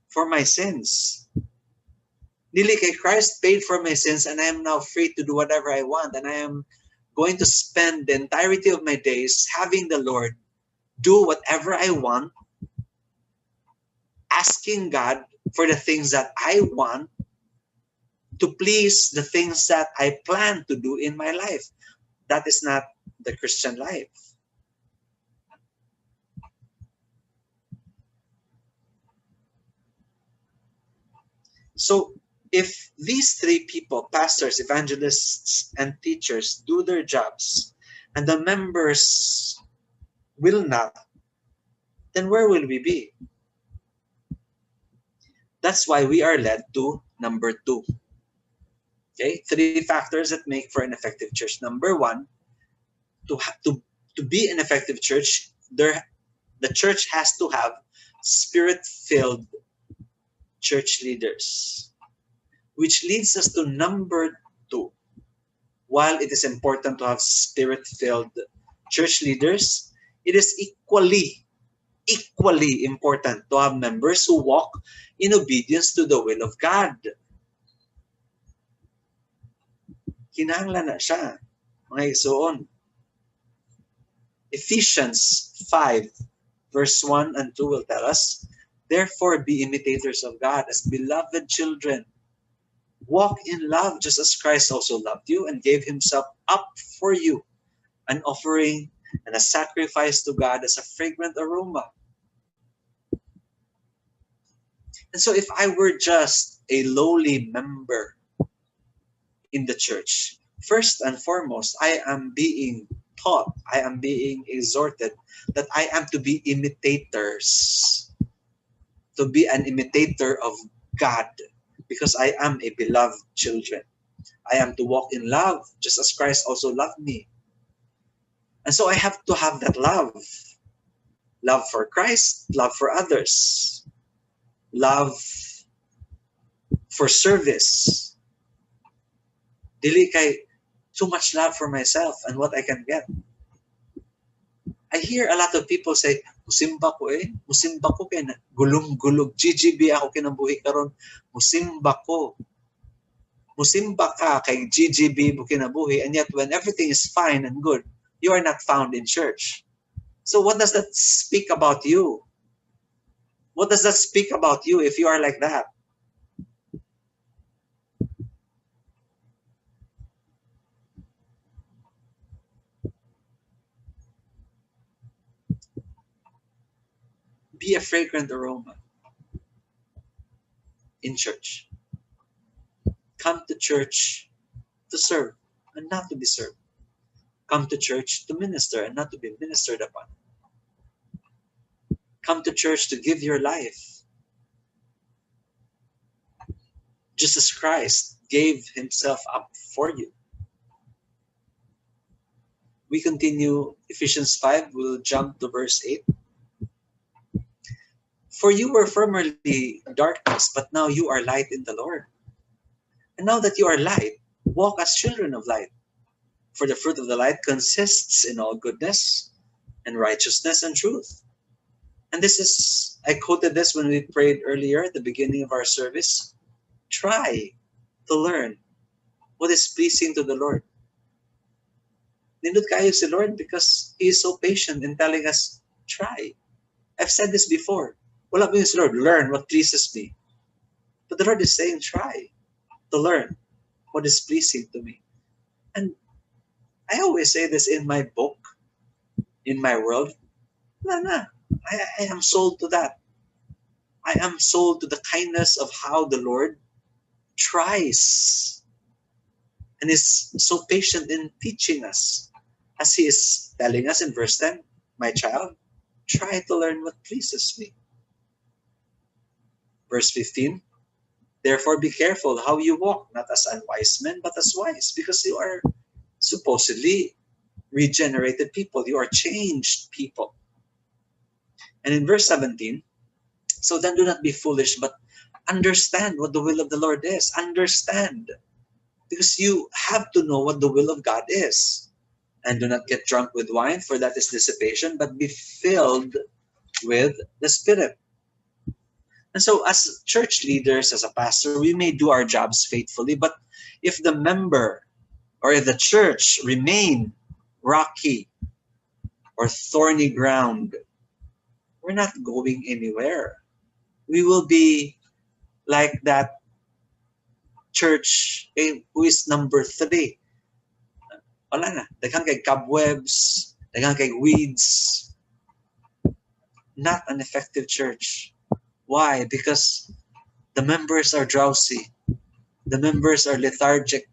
for my sins. Dili kay Christ paid for my sins and I am now free to do whatever I want, and I am going to spend the entirety of my days having the Lord do whatever I want, asking God for the things that I want, to please the things that I plan to do in my life. That is not the Christian life. So if these three people, pastors, evangelists, and teachers, do their jobs, and the members will not, then where will we be? That's why we are led to number 2. Okay, 3 factors that make for an effective church. Number 1, to be an effective church, the church has to have spirit-filled church leaders, which leads us to number 2. While it is important to have spirit-filled church leaders, it is equally important to have members who walk in obedience to the will of God. Kinahanglan na siya, mga igsoon. Ephesians 5 verse 1 and 2 will tell us, therefore be imitators of God as beloved children. Walk in love just as Christ also loved you and gave himself up for you, an offering and a sacrifice to God as a fragrant aroma. And so if I were just a lowly member in the church, first and foremost, I am being taught, I am being exhorted that I am to be imitators, to be an imitator of God, because I am a beloved children. I am to walk in love, just as Christ also loved me. And so I have to have that love. Love for Christ, love for others, love for service. Dili kay too much love for myself and what I can get. I hear a lot of people say, musimba ko musimba ko kay gulong-gulog, GGB ako kinabuhi karon, musimba ko. Musimba ka kay GGB mo kinabuhi, and yet when everything is fine and good, you are not found in church. So what does that speak about you? What does that speak about you if you are like that? Be a fragrant aroma in church. Come to church to serve and not to be served. Come to church to minister and not to be ministered upon. Come to church to give your life. Just as Christ gave himself up for you. We continue Ephesians 5, we'll jump to verse 8. For you were formerly darkness, but now you are light in the Lord. And now that you are light, walk as children of light. For the fruit of the light consists in all goodness and righteousness and truth. And this is, I quoted this when we prayed earlier at the beginning of our service. Try to learn what is pleasing to the Lord. Nindot kayo si Lord because He is so patient in telling us, try. I've said this before. Wala mo yung si Lord, learn what pleases me. But the Lord is saying, try to learn what is pleasing to me. And I always say this in my book, in my world. I am sold to that. I am sold to the kindness of how the Lord tries and is so patient in teaching us. As He is telling us in verse 10, my child, try to learn what pleases me. Verse 15, therefore be careful how you walk, not as unwise men, but as wise, because you are supposedly regenerated people. You are changed people. And in verse 17, so then do not be foolish, but understand what the will of the Lord is. Understand. Because you have to know what the will of God is. And do not get drunk with wine, for that is dissipation, but be filled with the Spirit. And so as church leaders, as a pastor, we may do our jobs faithfully, but if the member or if the church remain rocky or thorny ground, we're not going anywhere. We will be like that church who is number 3 Wala na. Daghang kay cobwebs, daghang kay weeds. Not an effective church. Why? Because the members are drowsy. The members are lethargic.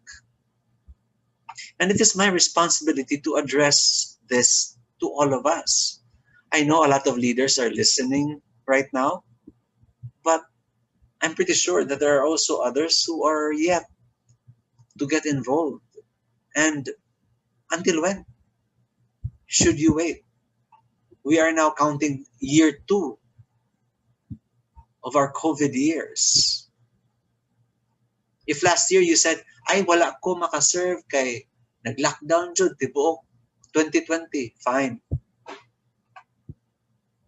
And it is my responsibility to address this to all of us. I know a lot of leaders are listening right now, but I'm pretty sure that there are also others who are yet to get involved. And until when should you wait? We are now counting year 2 of our COVID years. If last year you said, ay wala ko makaserve kay nag-lockdown jud tibuok 2020, fine.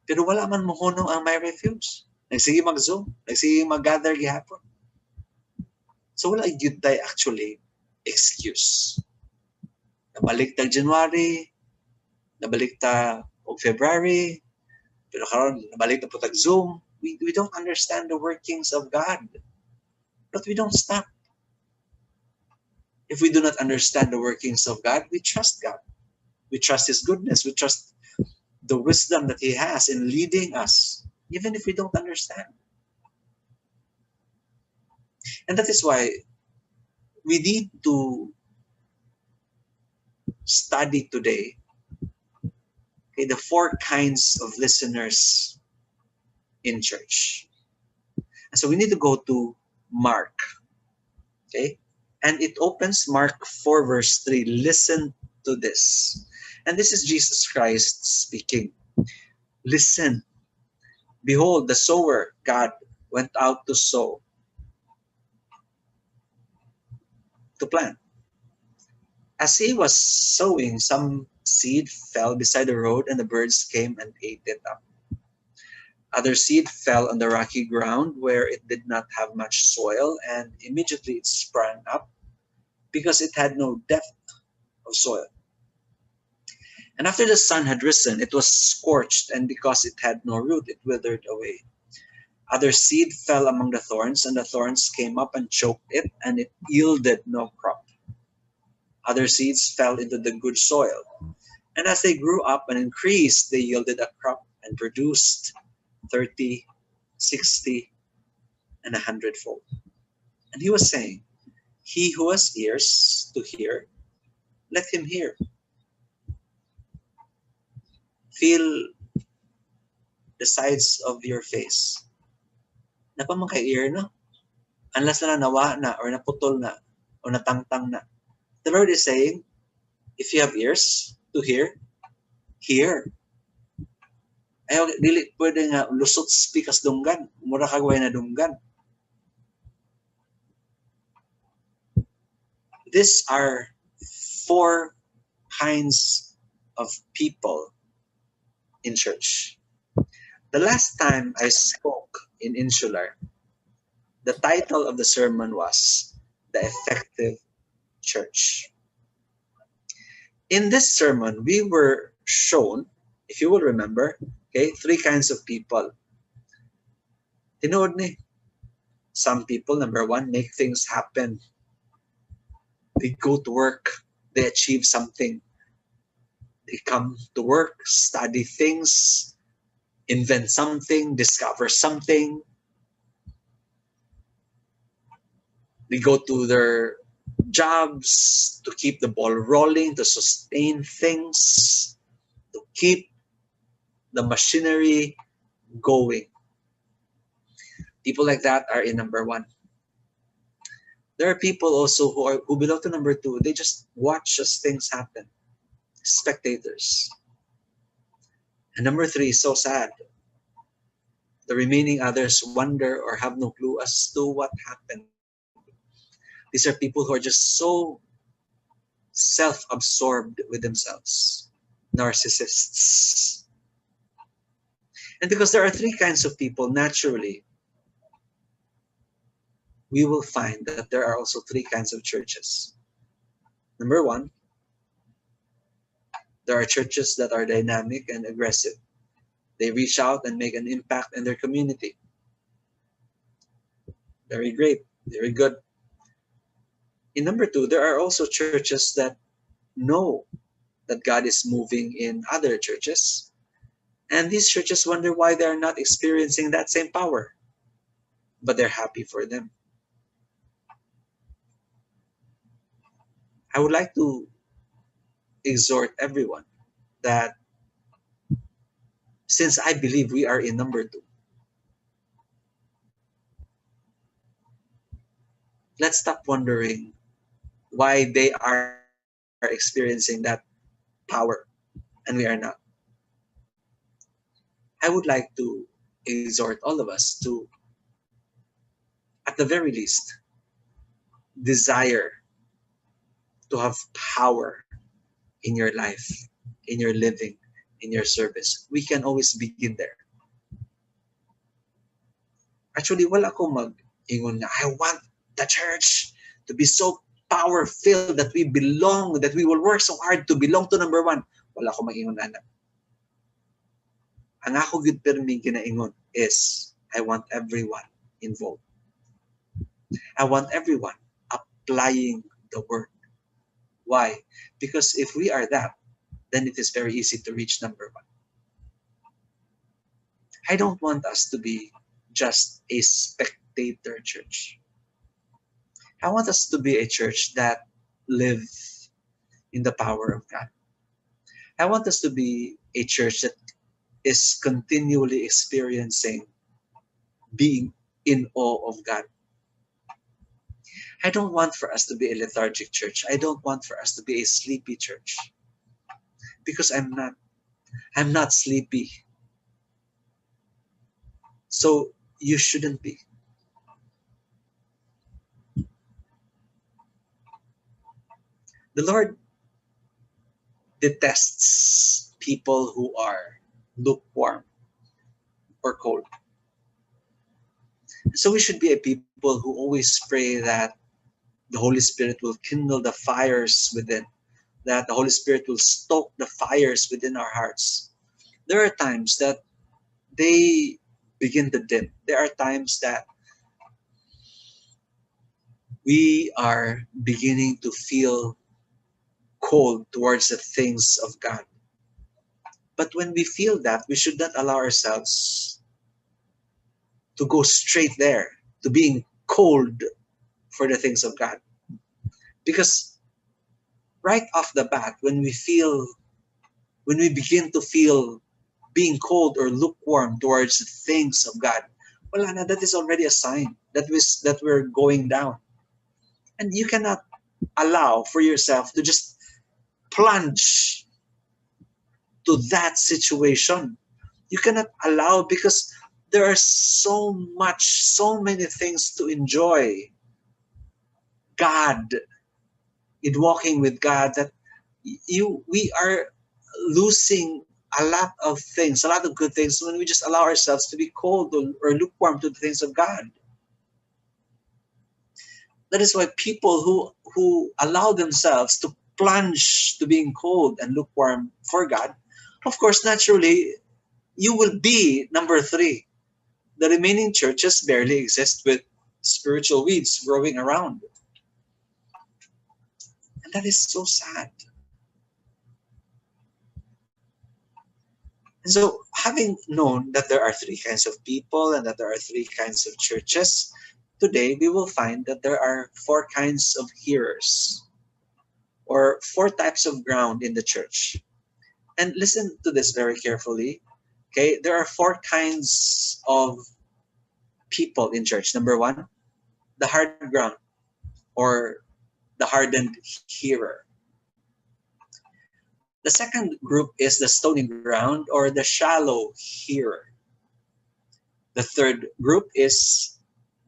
Pero wala man mohunong ang My Refuge. Nagsige mag-Zoom, nagsige mag-gather gihapon. So wala yun tayo actually excuse. Nabalik ta January, nabalik ta og February, pero karon nabalik na po tag Zoom. We don't understand the workings of God. But we don't stop. If we do not understand the workings of God, we trust God. We trust His goodness. We trust the wisdom that He has in leading us, even if we don't understand. And that is why we need to study today, okay, the 4 kinds of listeners in church. And so we need to go to Mark. Okay? And it opens Mark 4 verse 3. Listen to this. And this is Jesus Christ speaking. Listen. Behold, the sower, God, went out to sow, to plant. As he was sowing, some seed fell beside the road, and the birds came and ate it up. Other seed fell on the rocky ground where it did not have much soil, and immediately it sprang up because it had no depth of soil. And after the sun had risen, it was scorched, and because it had no root, it withered away. Other seed fell among the thorns, and the thorns came up and choked it, and it yielded no crop. Other seeds fell into the good soil, and as they grew up and increased, they yielded a crop and produced 30, 60, and 100-fold. And he was saying, he who has ears to hear, let him hear. Feel the sides of your face. Napamangka-ear, no? Unless na nawa na, or naputol na, or natangtang na. The Lord is saying, if you have ears to hear, hear. Ayaw, dili pwede nga lusot spikas dunggan. Mura kagway na dunggan. These are 4 kinds of people in church. The last time I spoke in Insular, the title of the sermon was The Effective Church. In this sermon, we were shown, if you will remember, okay, 3 kinds of people. Tinood ni. Some people, number 1, make things happen. They go to work, they achieve something. They come to work, study things, invent something, discover something. They go to their jobs to keep the ball rolling, to sustain things, to keep the machinery going. People like that are in number 1. There are people also who belong to number 2. They just watch as things happen. Spectators. And number 3 is so sad. The remaining others wonder or have no clue as to what happened. These are people who are just so self-absorbed with themselves. Narcissists. And because there are 3 kinds of people, naturally, we will find that there are also 3 kinds of churches. Number 1, there are churches that are dynamic and aggressive. They reach out and make an impact in their community. Very great, very good. In number 2, there are also churches that know that God is moving in other churches. And these churches wonder why they're not experiencing that same power, but they're happy for them. I would like to exhort everyone that since I believe we are in number 2, let's stop wondering why they are experiencing that power and we are not. I would like to exhort all of us to, at the very least, desire to have power in your life, in your living, in your service. We can always begin there. Actually, wala akong mag-ingon na I want the church to be so power-filled that we belong, that we will work so hard to belong to number 1. Wala akong mag-ingon na. Ang ako gud pirmi ginaingon is I want everyone involved. I want everyone applying the word. Why? Because if we are that, then it is very easy to reach number 1. I don't want us to be just a spectator church. I want us to be a church that lives in the power of God. I want us to be a church that is continually experiencing being in awe of God. I don't want for us to be a lethargic church. I don't want for us to be a sleepy church. Because I'm not. I'm not sleepy. So you shouldn't be. The Lord detests people who are lukewarm or cold. So we should be a people who always pray that the Holy Spirit will kindle the fires within, that the Holy Spirit will stoke the fires within our hearts. There are times that they begin to dim. There are times that we are beginning to feel cold towards the things of God. But when we feel that, we should not allow ourselves to go straight there, to being cold for the things of God. Because right off the bat, when we begin to feel being cold or lukewarm towards the things of God, wala na, that is already a sign that we're going down. And you cannot allow for yourself to just plunge to that situation. You cannot allow, because there are so many things to enjoy God, in walking with God, that we are losing a lot of things, a lot of good things, when we just allow ourselves to be cold or lukewarm to the things of God. That is why people who allow themselves to plunge to being cold and lukewarm for God, of course, naturally, you will be number 3. The remaining churches barely exist with spiritual weeds growing around. And that is so sad. And so, having known that there are 3 kinds of people and that there are 3 kinds of churches, today we will find that there are 4 kinds of hearers, or 4 types of ground in the church. And listen to this very carefully. Okay, there are 4 kinds of people in church. Number 1, the hard ground, or the hardened hearer. The second group is the stony ground, or the shallow hearer. The third group is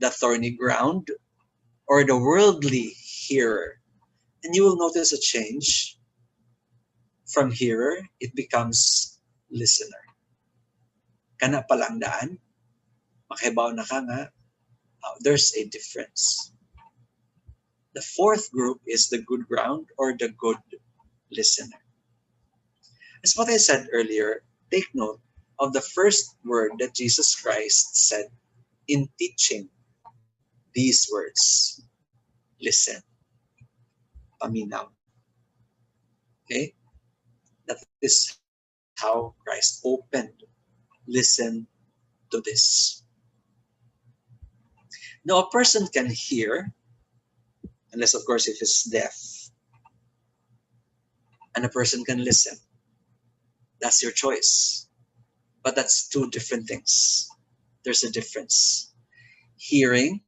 the thorny ground, or the worldly hearer. And you will notice a change. From hearer, it becomes listener. Kana palang daan, makibaw na ka nga, there's a difference. The fourth group is the good ground, or the good listener. As what I said earlier, take note of the first word that Jesus Christ said in teaching these words. Listen. Paminaw. Okay? That is how Christ opened. Listen to this. Now, a person can hear, unless, of course, if it's deaf, and a person can listen. That's your choice. But that's two different things. There's a difference. Hearing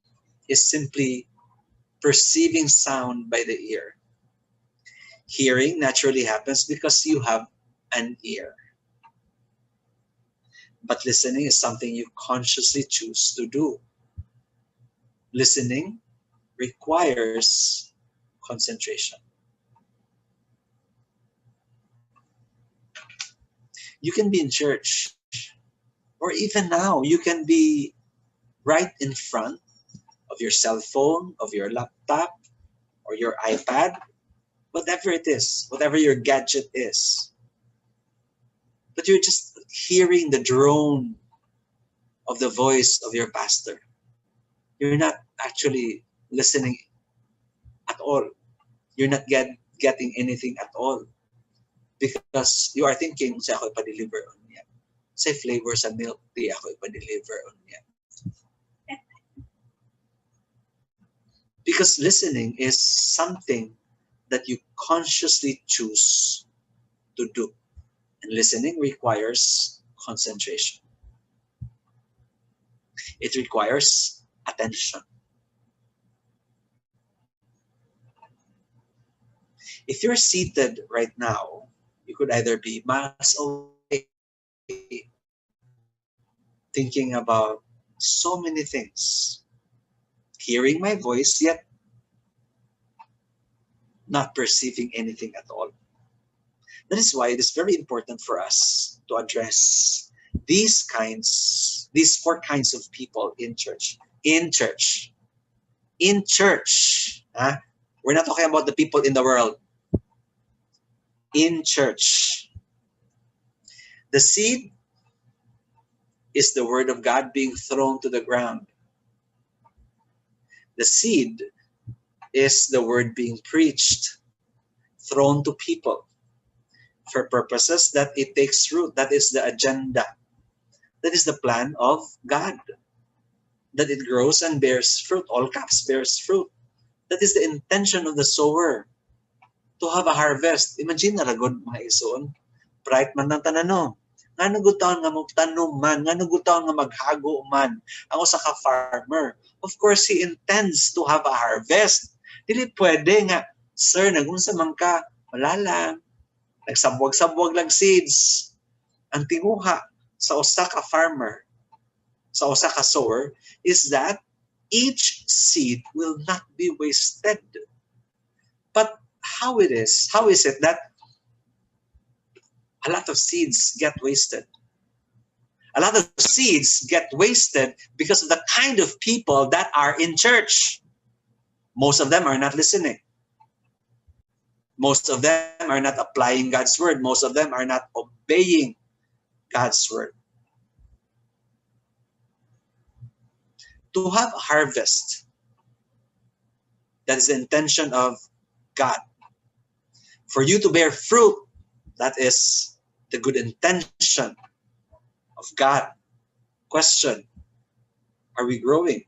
is simply perceiving sound by the ear. Hearing naturally happens because you have an ear. But listening is something you consciously choose to do. Listening requires concentration. You can be in church, or even now, you can be right in front of your cell phone, of your laptop, or your iPad, whatever it is, whatever your gadget is. But you're just hearing the drone of the voice of your pastor. You're not actually listening at all. You're not getting anything at all. Because you are thinking, sa ako ipa-deliver on niya. Say flavor sa milk tea, ako ipa-deliver on niya. Because listening is something that you consciously choose to do. And listening requires concentration. It requires attention. If you're seated right now, you could either be miles away, thinking about so many things, hearing my voice, yet not perceiving anything at all. That is why it is very important for us to address these four kinds of people in church. In church. In church. Huh? We're not talking about the people in the world. In church. The seed is the word of God being thrown to the ground. The seed is the word being preached, thrown to people for purposes that it takes root. That is the agenda. That is the plan of God. That it grows and bears fruit. All caps bears fruit. That is the intention of the sower. To have a harvest. Imagine na ragod mga ison. Bright man ng tanano. Nga nagutaon nga magtanom man. Nga nagutaon nga maghago man. Ang usa ka farmer. Of course, he intends to have a harvest. Dili pwede nga, sir, nagunsa man ka, wala lang. Nagsabwag-sabwag lang seeds. Ang tinguha sa usa ka farmer, sa usa ka sower, is that each seed will not be wasted. But how is it that a lot of seeds get wasted? A lot of seeds get wasted because of the kind of people that are in church. Most of them are not listening. Most of them are not applying God's word. Most of them are not obeying God's word. To have a harvest, that is the intention of God. For you to bear fruit, that is the good intention of God. Question, are we growing?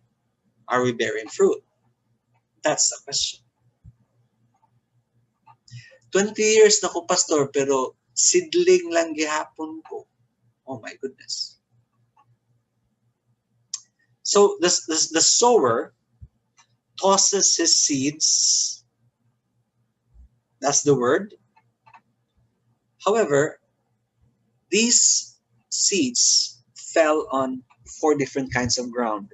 Are we bearing fruit? That's the question. 20 years na ko, pastor, pero sidling lang gihapon ko. Oh my goodness. So the sower tosses his seeds. That's the word. However, these seeds fell on 4 different kinds of ground.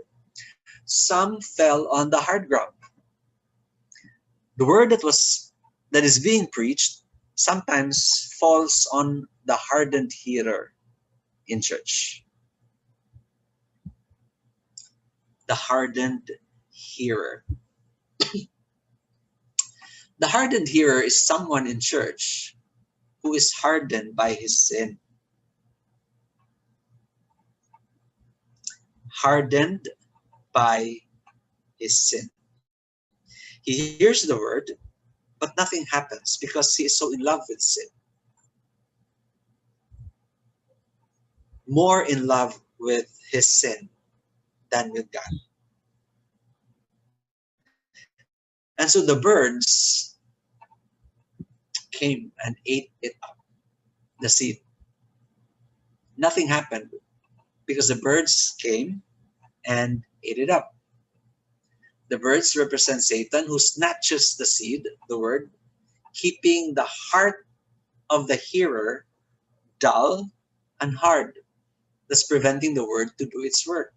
Some fell on the hard ground. The word that is being preached sometimes falls on the hardened hearer in church. The hardened hearer. The hardened hearer is someone in church who is hardened by his sin. Hardened by his sin. He hears the word, But nothing happens because he is so in love with sin. More in love with his sin than with God. And so the birds came and ate it up, the seed. Nothing happened because the birds came and ate it up. The birds represent Satan, who snatches the seed, the word, keeping the heart of the hearer dull and hard, thus preventing the word to do its work.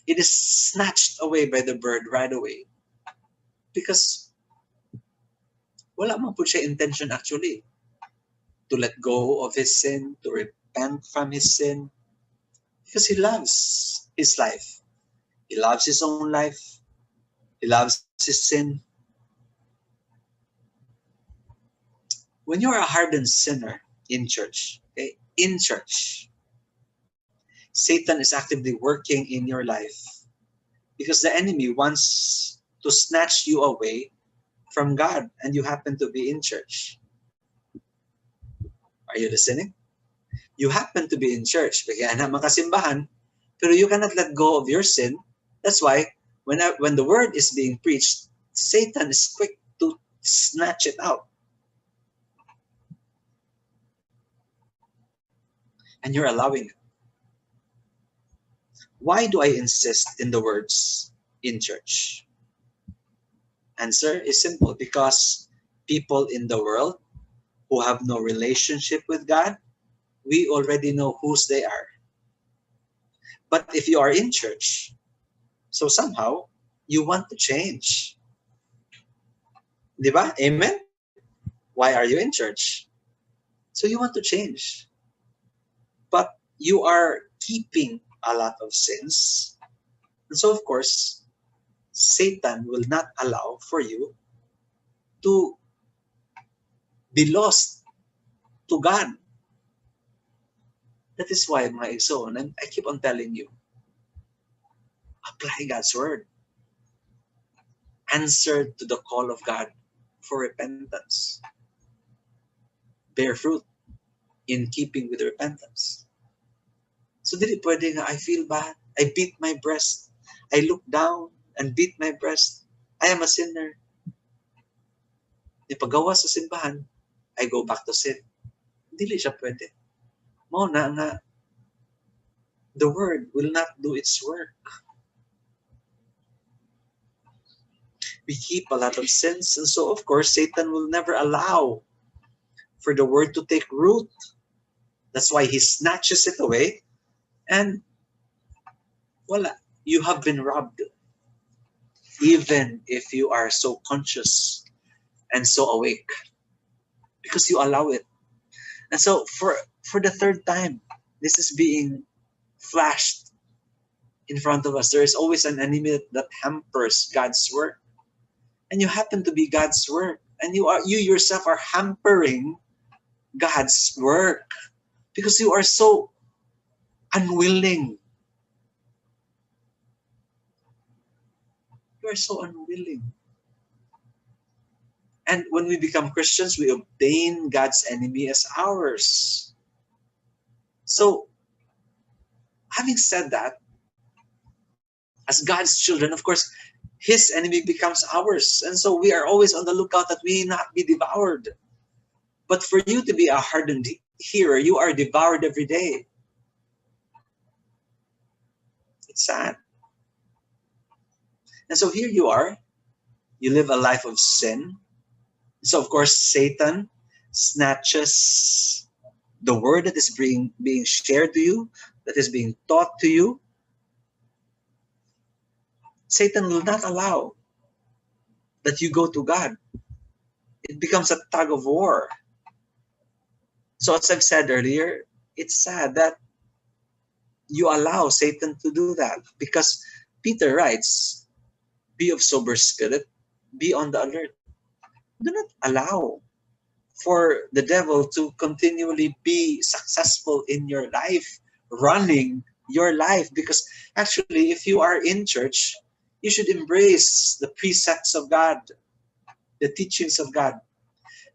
It is snatched away by the bird right away because wala man po siya intention actually to let go of his sin, to repent from his sin, because he loves his life. He loves his own life. He loves his sin. When you're a hardened sinner in church, okay, in church, Satan is actively working in your life because the enemy wants to snatch you away from God and you happen to be in church. Are you listening? You happen to be in church, kaya na makasimbahan, pero you cannot let go of your sin. That's why when the word is being preached, Satan is quick to snatch it out. And you're allowing it. Why do I insist in the words in church? Answer is simple, because people in the world who have no relationship with God, we already know whose they are. But if you are in church, so somehow you want to change. Diba? Amen? Why are you in church? So you want to change. But you are keeping a lot of sins. And so of course, Satan will not allow for you to be lost to God. That is why, mga igsoon, and I keep on telling you, apply God's word. Answer to the call of God for repentance. Bear fruit in keeping with repentance. So dili pwede nga, I feel bad, I beat my breast, I look down and beat my breast, I am a sinner. Di paggawa sa simbahan, I go back to sin. Dili siya pwede. Mao na nga, the word will not do its work. We keep a lot of sins, and so of course Satan will never allow for the word to take root. That's why he snatches it away, and voila, you have been robbed. Even if you are so conscious and so awake, because you allow it. And so for the third time, this is being flashed in front of us. There is always an enemy that hampers God's work. And you happen to be God's work. And you yourself are hampering God's work because you are so unwilling. You are so unwilling. And when we become Christians, we obtain God's enemy as ours. So, having said that, as God's children, of course, his enemy becomes ours. And so we are always on the lookout that we not be devoured. But for you to be a hardened hearer, you are devoured every day. It's sad. And so here you are. You live a life of sin. So of course, Satan snatches the word that is being shared to you, that is being taught to you. Satan will not allow that you go to God. It becomes a tug of war. So as I've said earlier, it's sad that you allow Satan to do that, because Peter writes, be of sober spirit, be on the alert. Do not allow for the devil to continually be successful in your life, running your life, because actually if you are in church, you should embrace the precepts of God. the teachings of God.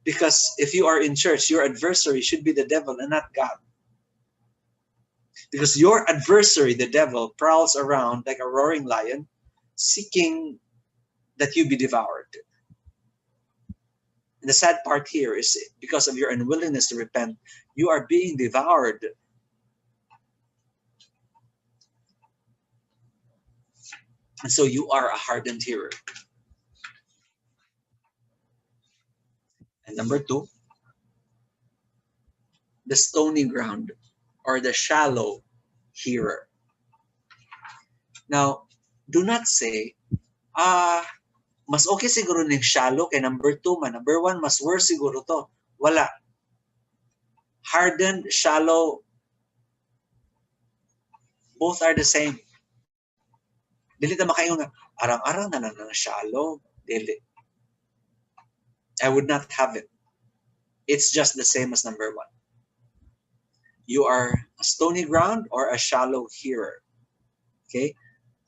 Because if you are in church, your adversary should be the devil and not God. Because your adversary, the devil, prowls around like a roaring lion, seeking that you be devoured. And the sad part here is because of your unwillingness to repent, you are being devoured. And so you are a hardened hearer. And number 2, the stony ground or the shallow hearer. Now, do not say, mas okay siguro ng shallow kay number 2 man. Number 1, mas worse siguro to. Wala. Hardened, shallow, both are the same. Dili ta makaingon nga, arang-arang na lang ng shallow. Dili. I would not have it. It's just the same as number 1. You are a stony ground or a shallow hearer. Okay?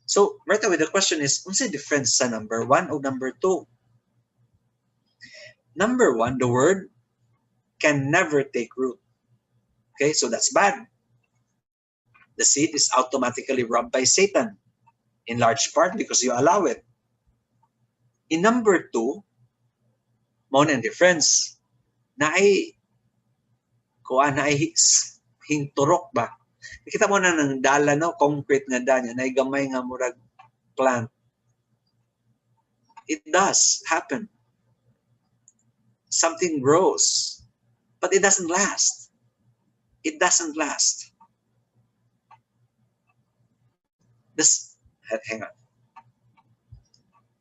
So, right away, the question is, what's the difference sa number 1 o number 2? Number 1, the word can never take root. Okay? So, that's bad. The seed is automatically robbed by Satan, in large part because you allow it. In number 2, mao na ang difference. Naay hingturok ba? Kita mo na ng dala, no? Concrete nga danya, na gamay nga murag plant. It does happen. Something grows, but it doesn't last. It doesn't last. Hang on.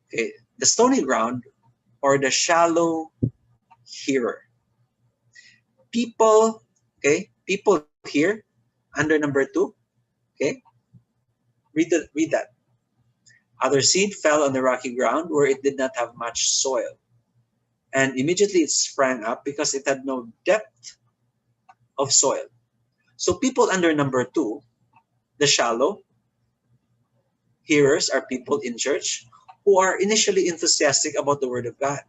Okay, the stony ground or the shallow hearer. People here under number 2, okay? Read that. Other seed fell on the rocky ground where it did not have much soil. And immediately it sprang up because it had no depth of soil. So people under number 2, the shallow hearers, are people in church who are initially enthusiastic about the word of God.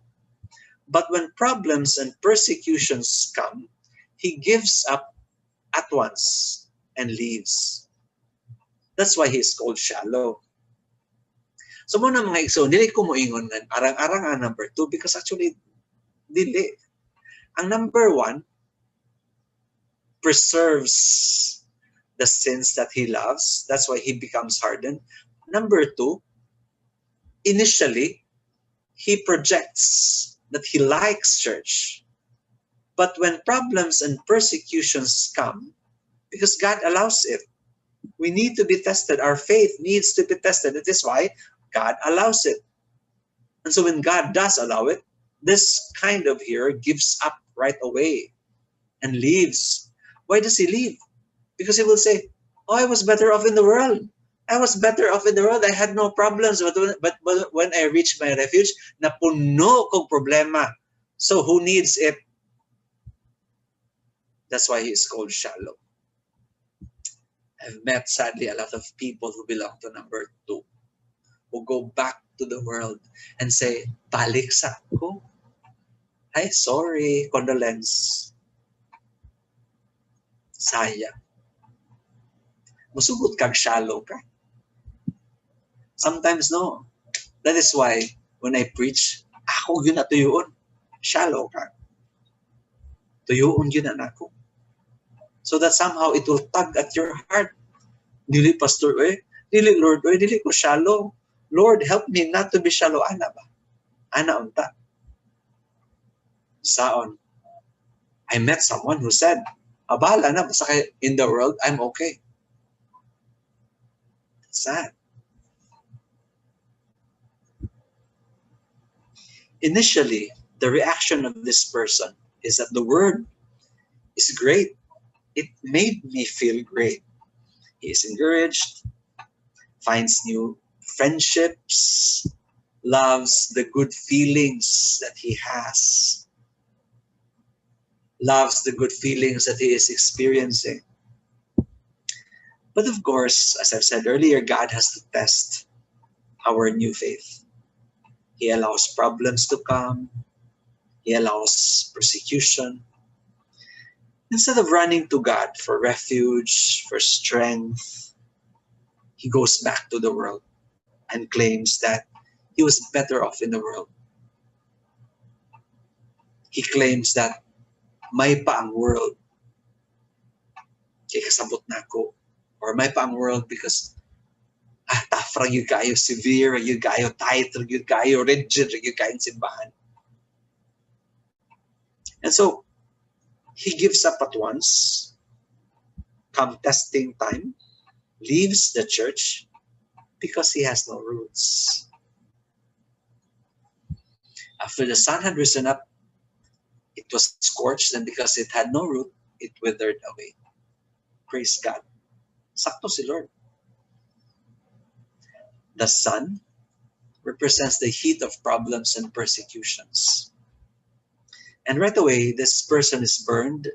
But when problems and persecutions come, he gives up at once and leaves. That's why he is called shallow. So muna mga igsoon, dili ko moingon nga arang-arang ang number 2 because actually dili. Ang number 1 preserves the sins that he loves. That's why he becomes hardened. Number 2, initially, he projects that he likes church. But when problems and persecutions come, because God allows it, we need to be tested. Our faith needs to be tested. That is why God allows it. And so when God does allow it, this kind of hearer gives up right away and leaves. Why does he leave? Because he will say, oh, I was better off in the world. I was better off in the world. I had no problems. But when I reached my refuge, napuno kong problema. So who needs it? That's why he is called shallow. I've met, sadly, a lot of people who belong to number 2, who go back to the world and say, balik sa ako. Ay, sorry, condolence. Sayang. Musugod kag shallow ka. Sometimes, no. That is why, when I preach, ako yun na tuyuon. Shallow ka. Tuyuon yun na ako. So that somehow it will tug at your heart. Dili, pastor, dili, Lord, dili ko shallow. Lord, help me not to be shallow. Ana ba? Ana unta. Saon. I met someone who said, abala na, basta in the world, I'm okay. Sad. Initially, the reaction of this person is that the word is great. It made me feel great. He is encouraged, finds new friendships, loves the good feelings that he has, loves the good feelings that he is experiencing. But of course, as I've said earlier, God has to test our new faith. He allows problems to come. He allows persecution. Instead of running to God for refuge, for strength, he goes back to the world and claims that he was better off in the world. He claims that may pa ang world kay kasabot na ako. Or may pa ang world because tough ra yun kayo, severe ra yun kayo, tight ra yun kayo, rigid ra yun kayo simbahan. And so, he gives up at once, come testing time, leaves the church because he has no roots. After the sun had risen up, it was scorched, and because it had no root, it withered away. Praise God. Sakto si Lord. The sun represents the heat of problems and persecutions. And right away, this person is burned,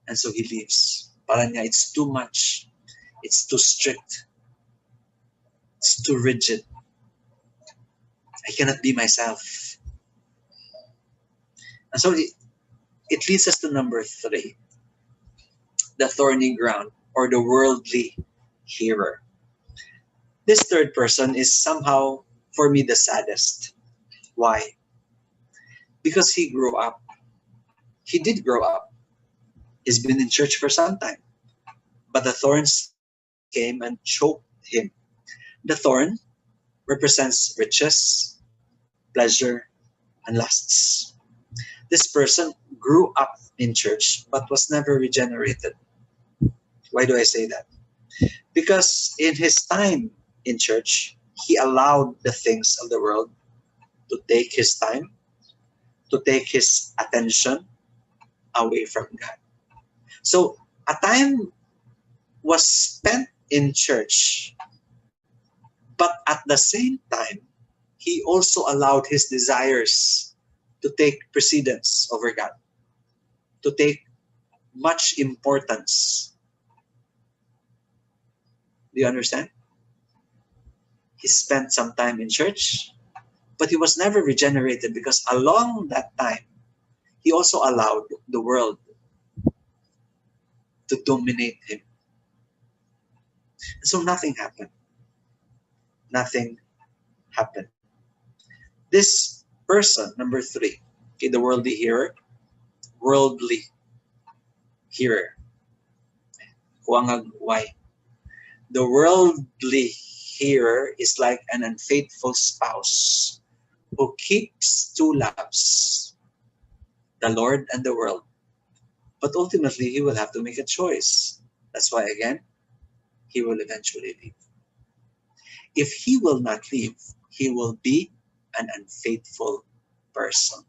and so he leaves. Parang niya, it's too much. It's too strict. It's too rigid. I cannot be myself. And so it leads us to number 3. The thorny ground, or the worldly hearer. This third person is somehow, for me, the saddest. Why? Because he grew up. He did grow up. He's been in church for some time. But the thorns came and choked him. The thorn represents riches, pleasure, and lusts. This person grew up in church but was never regenerated. Why do I say that? Because in his time in church, he allowed the things of the world to take his time, to take his attention away from God. So a time was spent in church, but at the same time, he also allowed his desires to take precedence over God, to take much importance. Do you understand? He spent some time in church, but he was never regenerated because along that time, he also allowed the world to dominate him. So nothing happened. Nothing happened. This person, number 3, okay, the worldly hearer. Why? The worldly hearer is like an unfaithful spouse who keeps 2 loves, the Lord and the world. But ultimately, he will have to make a choice. That's why, again, he will eventually leave. If he will not leave, he will be an unfaithful person.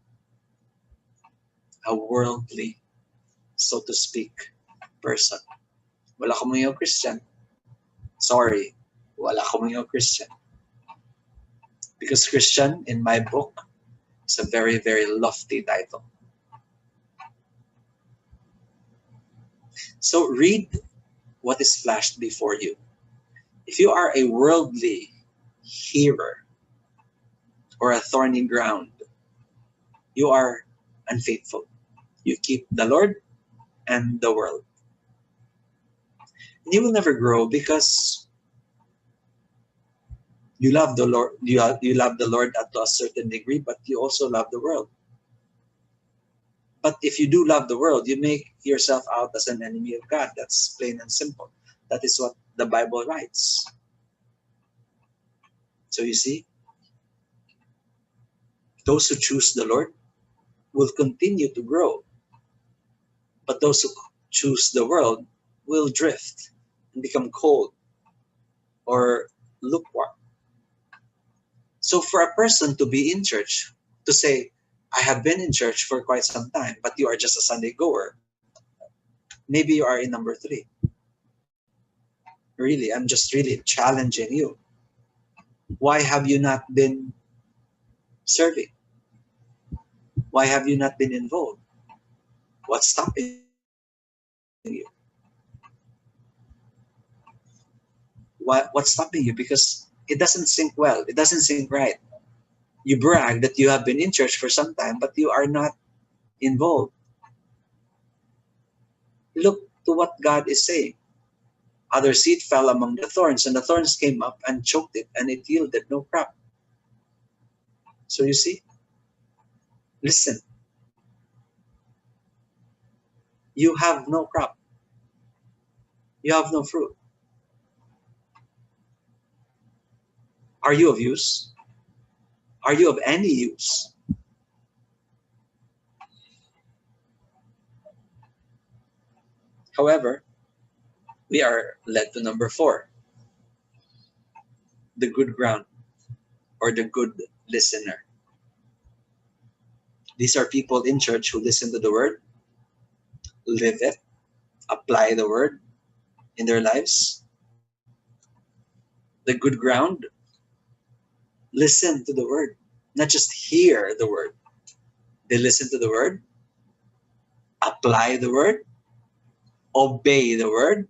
A worldly, so to speak, person. Wala ko mga Christian. Sorry, wala ko mga Christian. Because Christian, in my book, is a very, very lofty title. So read what is flashed before you. If you are a worldly hearer or a thorny ground, you are unfaithful. You keep the Lord and the world. And you will never grow because you love the Lord. You love the Lord up to a certain degree, but you also love the world. But if you do love the world, you make yourself out as an enemy of God. That's plain and simple. That is what the Bible writes. So you see, those who choose the Lord will continue to grow. But those who choose the world will drift and become cold or lukewarm. So for a person to be in church, to say, I have been in church for quite some time, but you are just a Sunday goer, maybe you are in number 3. Really, I'm just really challenging you. Why have you not been serving? Why have you not been involved? What's stopping you? What's stopping you? Because it doesn't sync well. It doesn't sync right. You brag that you have been in church for some time, but you are not involved. Look to what God is saying. Other seed fell among the thorns, and the thorns came up and choked it, and it yielded no crop. So you see, listen, you have no crop. You have no fruit. Are you of use? Are you of any use? However, we are led to number 4, the good ground or the good listener. These are people in church who listen to the word, live it, apply the word in their lives. The good ground, listen to the word, not just hear the word. They listen to the word, apply the word, obey the word,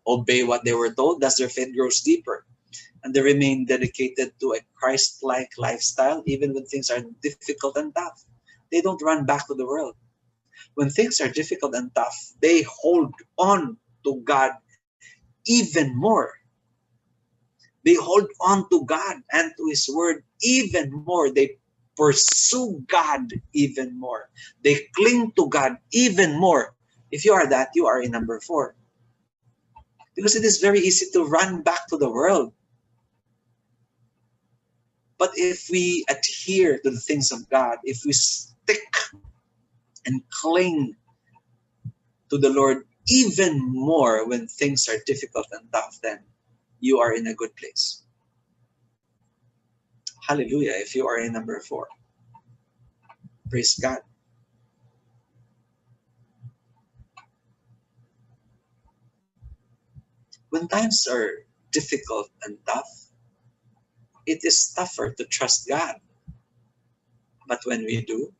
obey what they were told. Thus their faith grows deeper. And they remain dedicated to a Christ-like lifestyle, even when things are difficult and tough. They don't run back to the world. When things are difficult and tough, they hold on to God even more. They hold on to God and to His word even more. They pursue God even more. They cling to God even more. If you are that, you are in number 4. Because it is very easy to run back to the world. But if we adhere to the things of God, if we stick and cling to the Lord even more when things are difficult and tough, then you are in a good place. Hallelujah, if you are in number 4. Praise God. When times are difficult and tough, it is tougher to trust God. But when we do,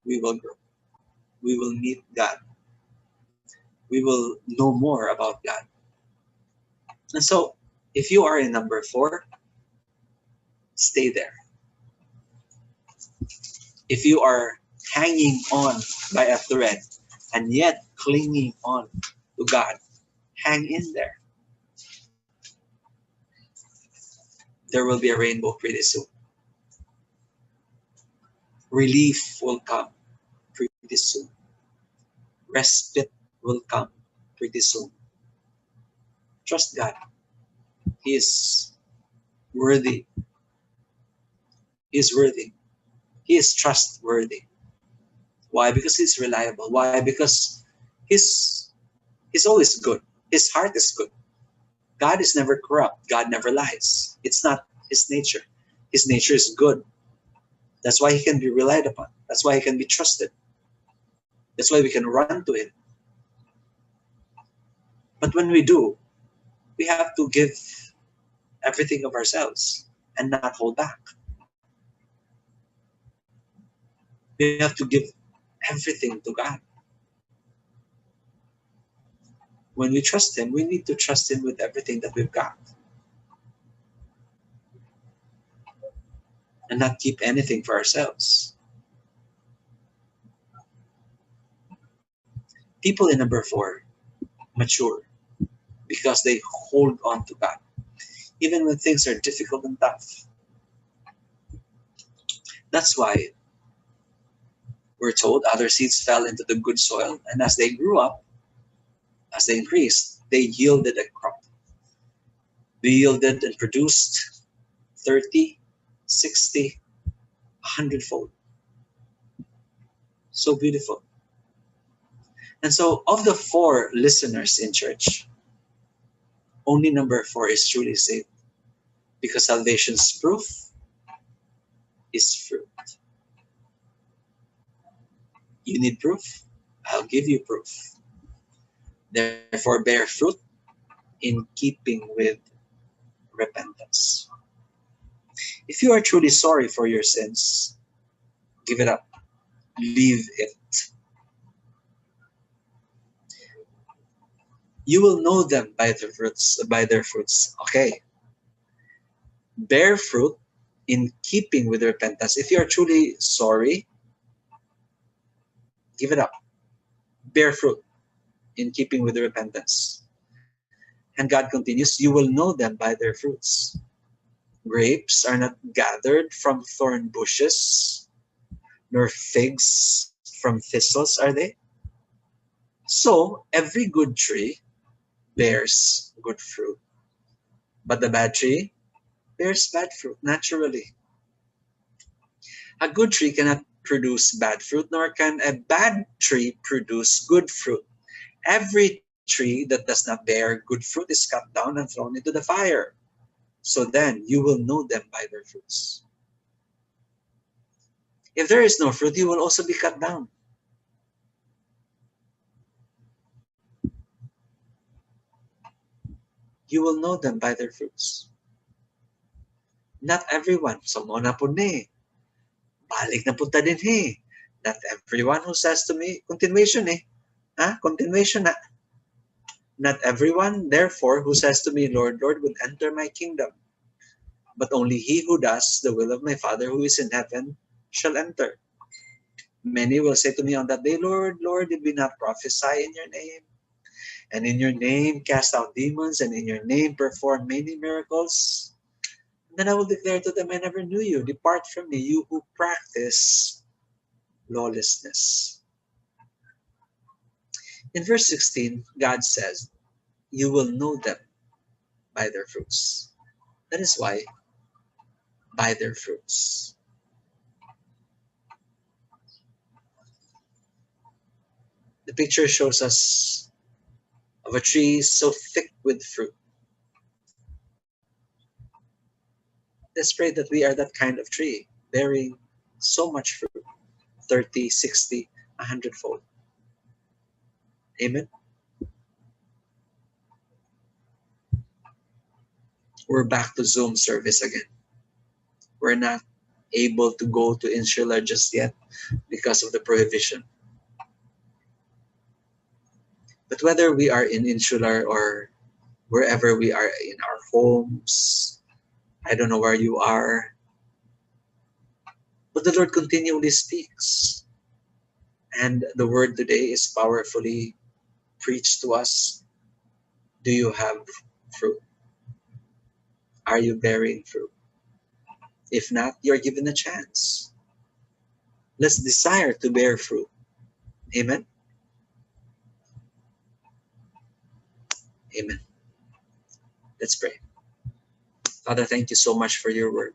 we will grow. We will meet God. We will know more about God. And so, if you are in number 4, stay there. If you are hanging on by a thread and yet clinging on to God, hang in there. There will be a rainbow pretty soon. Relief will come pretty soon. Respite will come pretty soon. Trust God. He is worthy. He is worthy. He is trustworthy. Why? Because He's reliable. Why? Because He's always good. His heart is good. God is never corrupt. God never lies. It's not His nature. His nature is good. That's why He can be relied upon. That's why He can be trusted. That's why we can run to Him. But when we do, we have to give everything of ourselves and not hold back. We have to give everything to God. When we trust Him, we need to trust Him with everything that we've got. And not keep anything for ourselves. People in number 4 mature because they hold on to God, even when things are difficult and tough. That's why we're told other seeds fell into the good soil, and as they grew up, as they increased, they yielded a crop. They yielded and produced 30, 60, 100-fold. So beautiful. And so, of the 4 listeners in church, only number 4 is truly saved. Because salvation's proof is fruit. You need proof? I'll give you proof. Therefore, bear fruit in keeping with repentance. If you are truly sorry for your sins, give it up. Leave it. You will know them by their fruits. Okay. Bear fruit in keeping with repentance. If you are truly sorry, give it up. Bear fruit in keeping with repentance. And God continues, you will know them by their fruits. Grapes are not gathered from thorn bushes, nor figs from thistles, are they? So every good tree bears good fruit, but the bad tree bears bad fruit naturally. A good tree cannot produce bad fruit, nor can a bad tree produce good fruit. Every tree that does not bear good fruit is cut down and thrown into the fire. So then you will know them by their fruits. If there is no fruit, you will also be cut down. You will know them by their fruits. Not everyone. So mo na po ni. Balik na punta din eh. Not everyone who says to me, continuation eh. Continuation na. Not everyone, therefore, who says to me, Lord, Lord, will enter my kingdom. But only he who does the will of my Father who is in heaven shall enter. Many will say to me on that day, Lord, Lord, did we not prophesy in your name? And in your name cast out demons, and in your name perform many miracles? And then I will declare to them, I never knew you. Depart from me, you who practice lawlessness. In verse 16, God says, you will know them by their fruits. That is why, by their fruits. The picture shows us of a tree so thick with fruit. Let's pray that we are that kind of tree, bearing so much fruit, 30, 60, 100-fold. Amen. We're back to Zoom service again. We're not able to go to Insular just yet because of the prohibition. But whether we are in Insular or wherever we are in our homes, I don't know where you are, but the Lord continually speaks. And the word today is powerfully preached to us. Do you have fruit? Are you bearing fruit? If not, you're given a chance. Let's desire to bear fruit. Amen? Amen. Let's pray. Father, thank you so much for your word.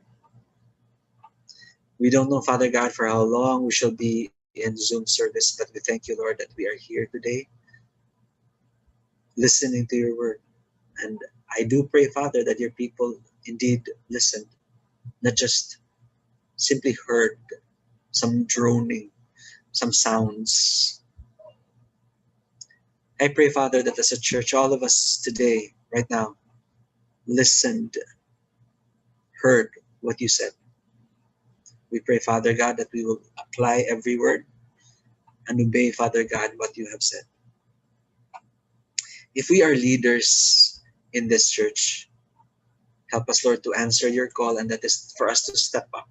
We don't know, Father God, for how long we shall be in Zoom service, but we thank you, Lord, that we are here today listening to your word. And I do pray, Father, that your people indeed listened, not just simply heard some droning, some sounds. I pray, Father, that as a church, all of us today, right now, listened, heard what you said. We pray, Father God, that we will apply every word and obey, Father God, what you have said. If we are leaders in this church, help us, Lord, to answer your call, and that is for us to step up,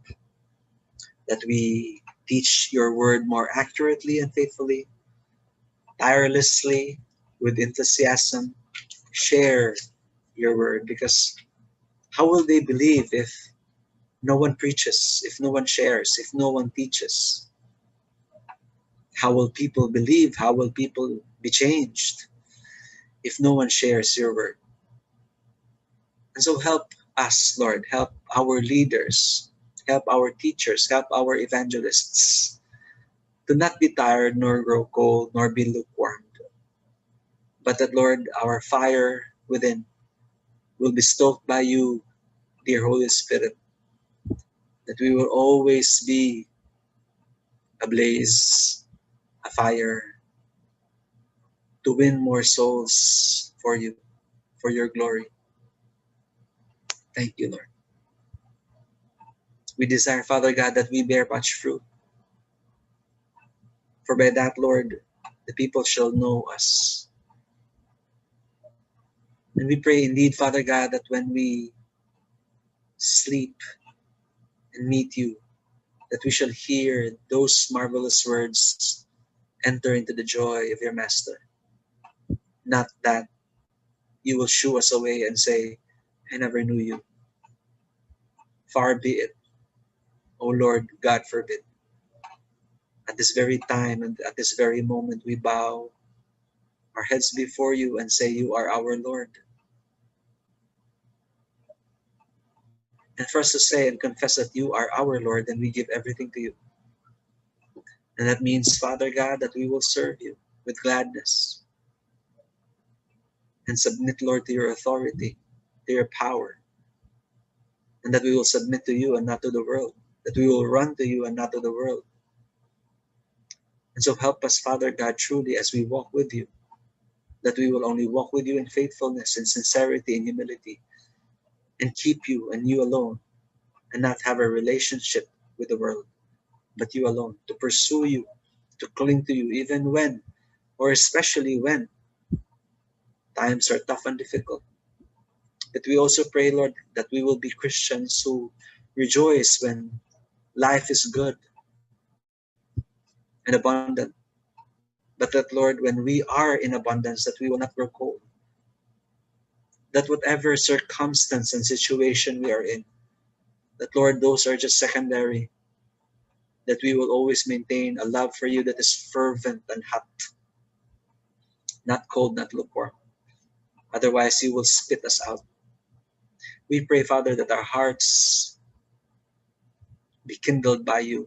that we teach your word more accurately and faithfully, tirelessly, with enthusiasm, share your word, because how will they believe if no one preaches, if no one shares, if no one teaches? How will people believe? How will people be changed if no one shares your word? And so help us, Lord, help our leaders, help our teachers, help our evangelists to not be tired, nor grow cold, nor be lukewarm, but that, Lord, our fire within will be stoked by you, dear Holy Spirit, that we will always be ablaze, a fire, to win more souls for you, for your glory. Thank you, Lord. We desire, Father God, that we bear much fruit. For by that, Lord, the people shall know us. And we pray indeed, Father God, that when we sleep, and meet you, that we shall hear those marvelous words, enter into the joy of your master. Not that you will shoo us away and say, I never knew you. Far be it, O Lord, God forbid. At this very time and at this very moment, we bow our heads before you and say, you are our Lord. And for us to say and confess that you are our Lord, then we give everything to you. And that means, Father God, that we will serve you with gladness and submit, Lord, to your authority, to your power, and that we will submit to you and not to the world, that we will run to you and not to the world. And so help us, Father God, truly as we walk with you, that we will only walk with you in faithfulness and sincerity and humility, and keep you and you alone, and not have a relationship with the world, but you alone, to pursue you, to cling to you, even when, or especially when, times are tough and difficult. But we also pray, Lord, that we will be Christians who rejoice when life is good and abundant. But that, Lord, when we are in abundance, that we will not grow cold. That whatever circumstance and situation we are in, that, Lord, those are just secondary. That we will always maintain a love for you that is fervent and hot, not cold, not lukewarm. Otherwise, you will spit us out. We pray, Father, that our hearts be kindled by you,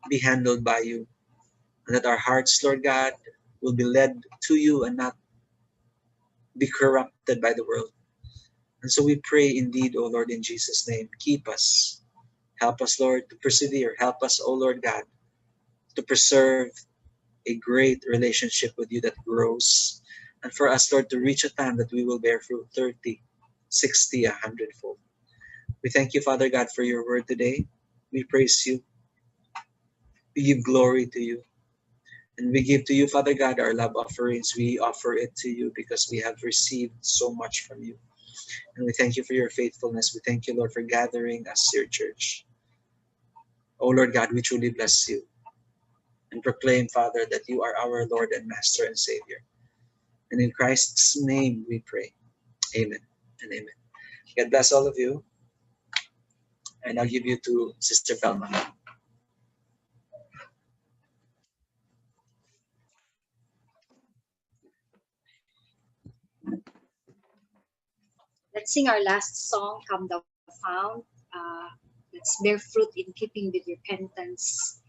be handled by you, and that our hearts, Lord God, will be led to you and not be corrupted by the world. And so we pray indeed, O Lord, in Jesus' name, keep us. Help us, Lord, to persevere. Help us, O Lord God, to preserve a great relationship with you that grows. And for us, Lord, to reach a time that we will bear fruit 30, 60, 100-fold. We thank you, Father God, for your word today. We praise you. We give glory to you. And we give to you, Father God, our love offerings. We offer it to you because we have received so much from you. And we thank you for your faithfulness. We thank you, Lord, for gathering us, your church. Oh, Lord God, we truly bless you and proclaim, Father, that you are our Lord and Master and Savior. And in Christ's name we pray. Amen and amen. God bless all of you. And I'll give you to Sister Felma. Let's sing our last song, Come Thou Fount. Let's bear fruit in keeping with repentance.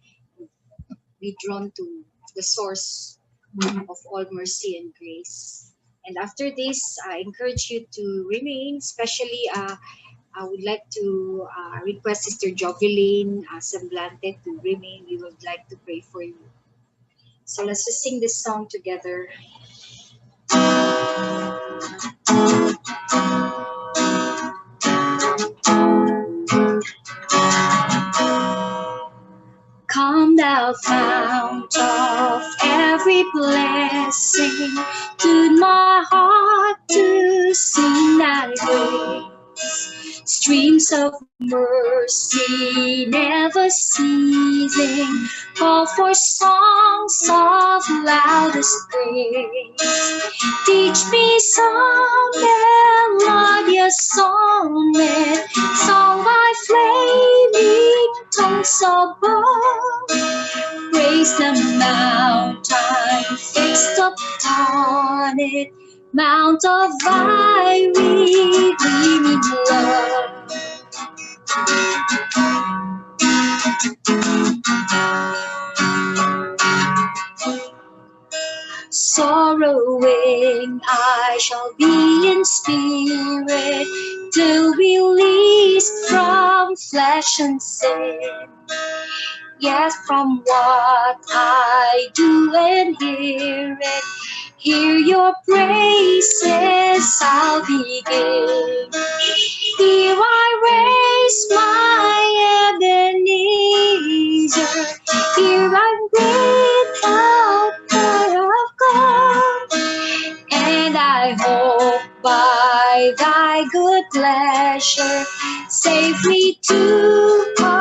Be drawn to the source of all mercy and grace. And after this, I encourage you to remain, especially I would like to request Sister Joveline Semblante to remain. We would like to pray for you. So let's just sing this song together. Come thou fount of every blessing, tune my heart to sing thy grace. Streams of mercy never ceasing, call for songs of loudest praise. Teach me some melodious sonnet, song by flaming tongues above. Praise the mountain fixed upon it, mount of thy redeeming love. Sorrowing I shall be in spirit, till released from flesh and sin. Yes, from what I do and hear it, hear your praises I'll begin. Here I raise my Ebenezer, here I'm great out of God, and I hope by thy good pleasure safely to come.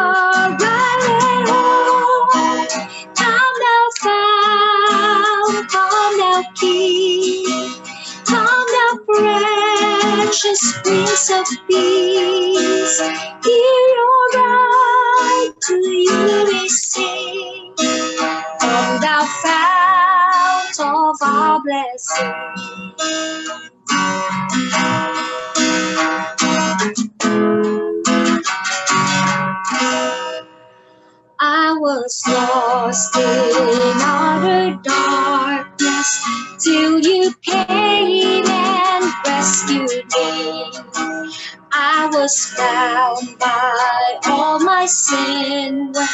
fount of our blessing. I was lost in utter darkness till you came and rescued me. I was found by all my sin when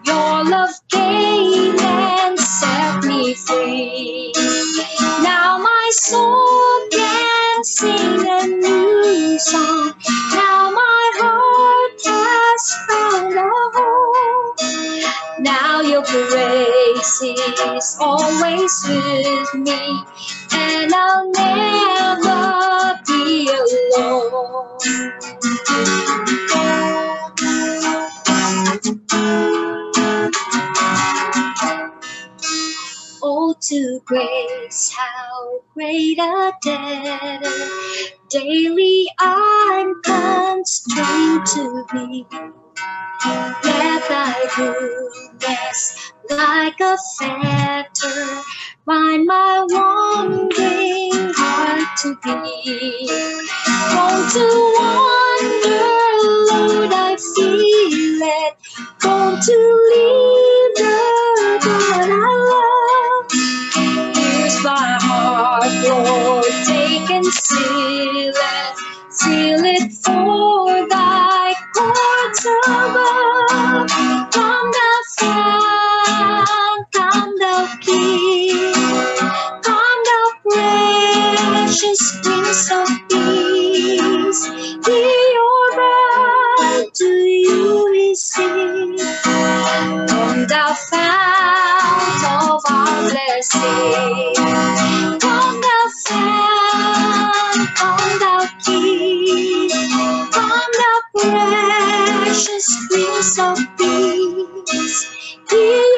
your love came and set me free. Now my soul can sing a new song. Now my heart has found a home. Now your grace is always with me, and I'll never be alone. Oh, to grace, how great a debt daily I'm constrained to be. Let thy goodness, like a fetter, bind my wandering heart to thee. Prone to wander, Lord, I feel it. Prone to leave the God I love. Here's my heart, Lord, take and seal it. Seal it for thy courts above. Come thou fount, come thou King, come thou precious Prince of Peace. Hear your bride, to you we sing. Come thou fount of our blessing. Come thou fount, come thou King, come thou precious Prince of Peace. Hear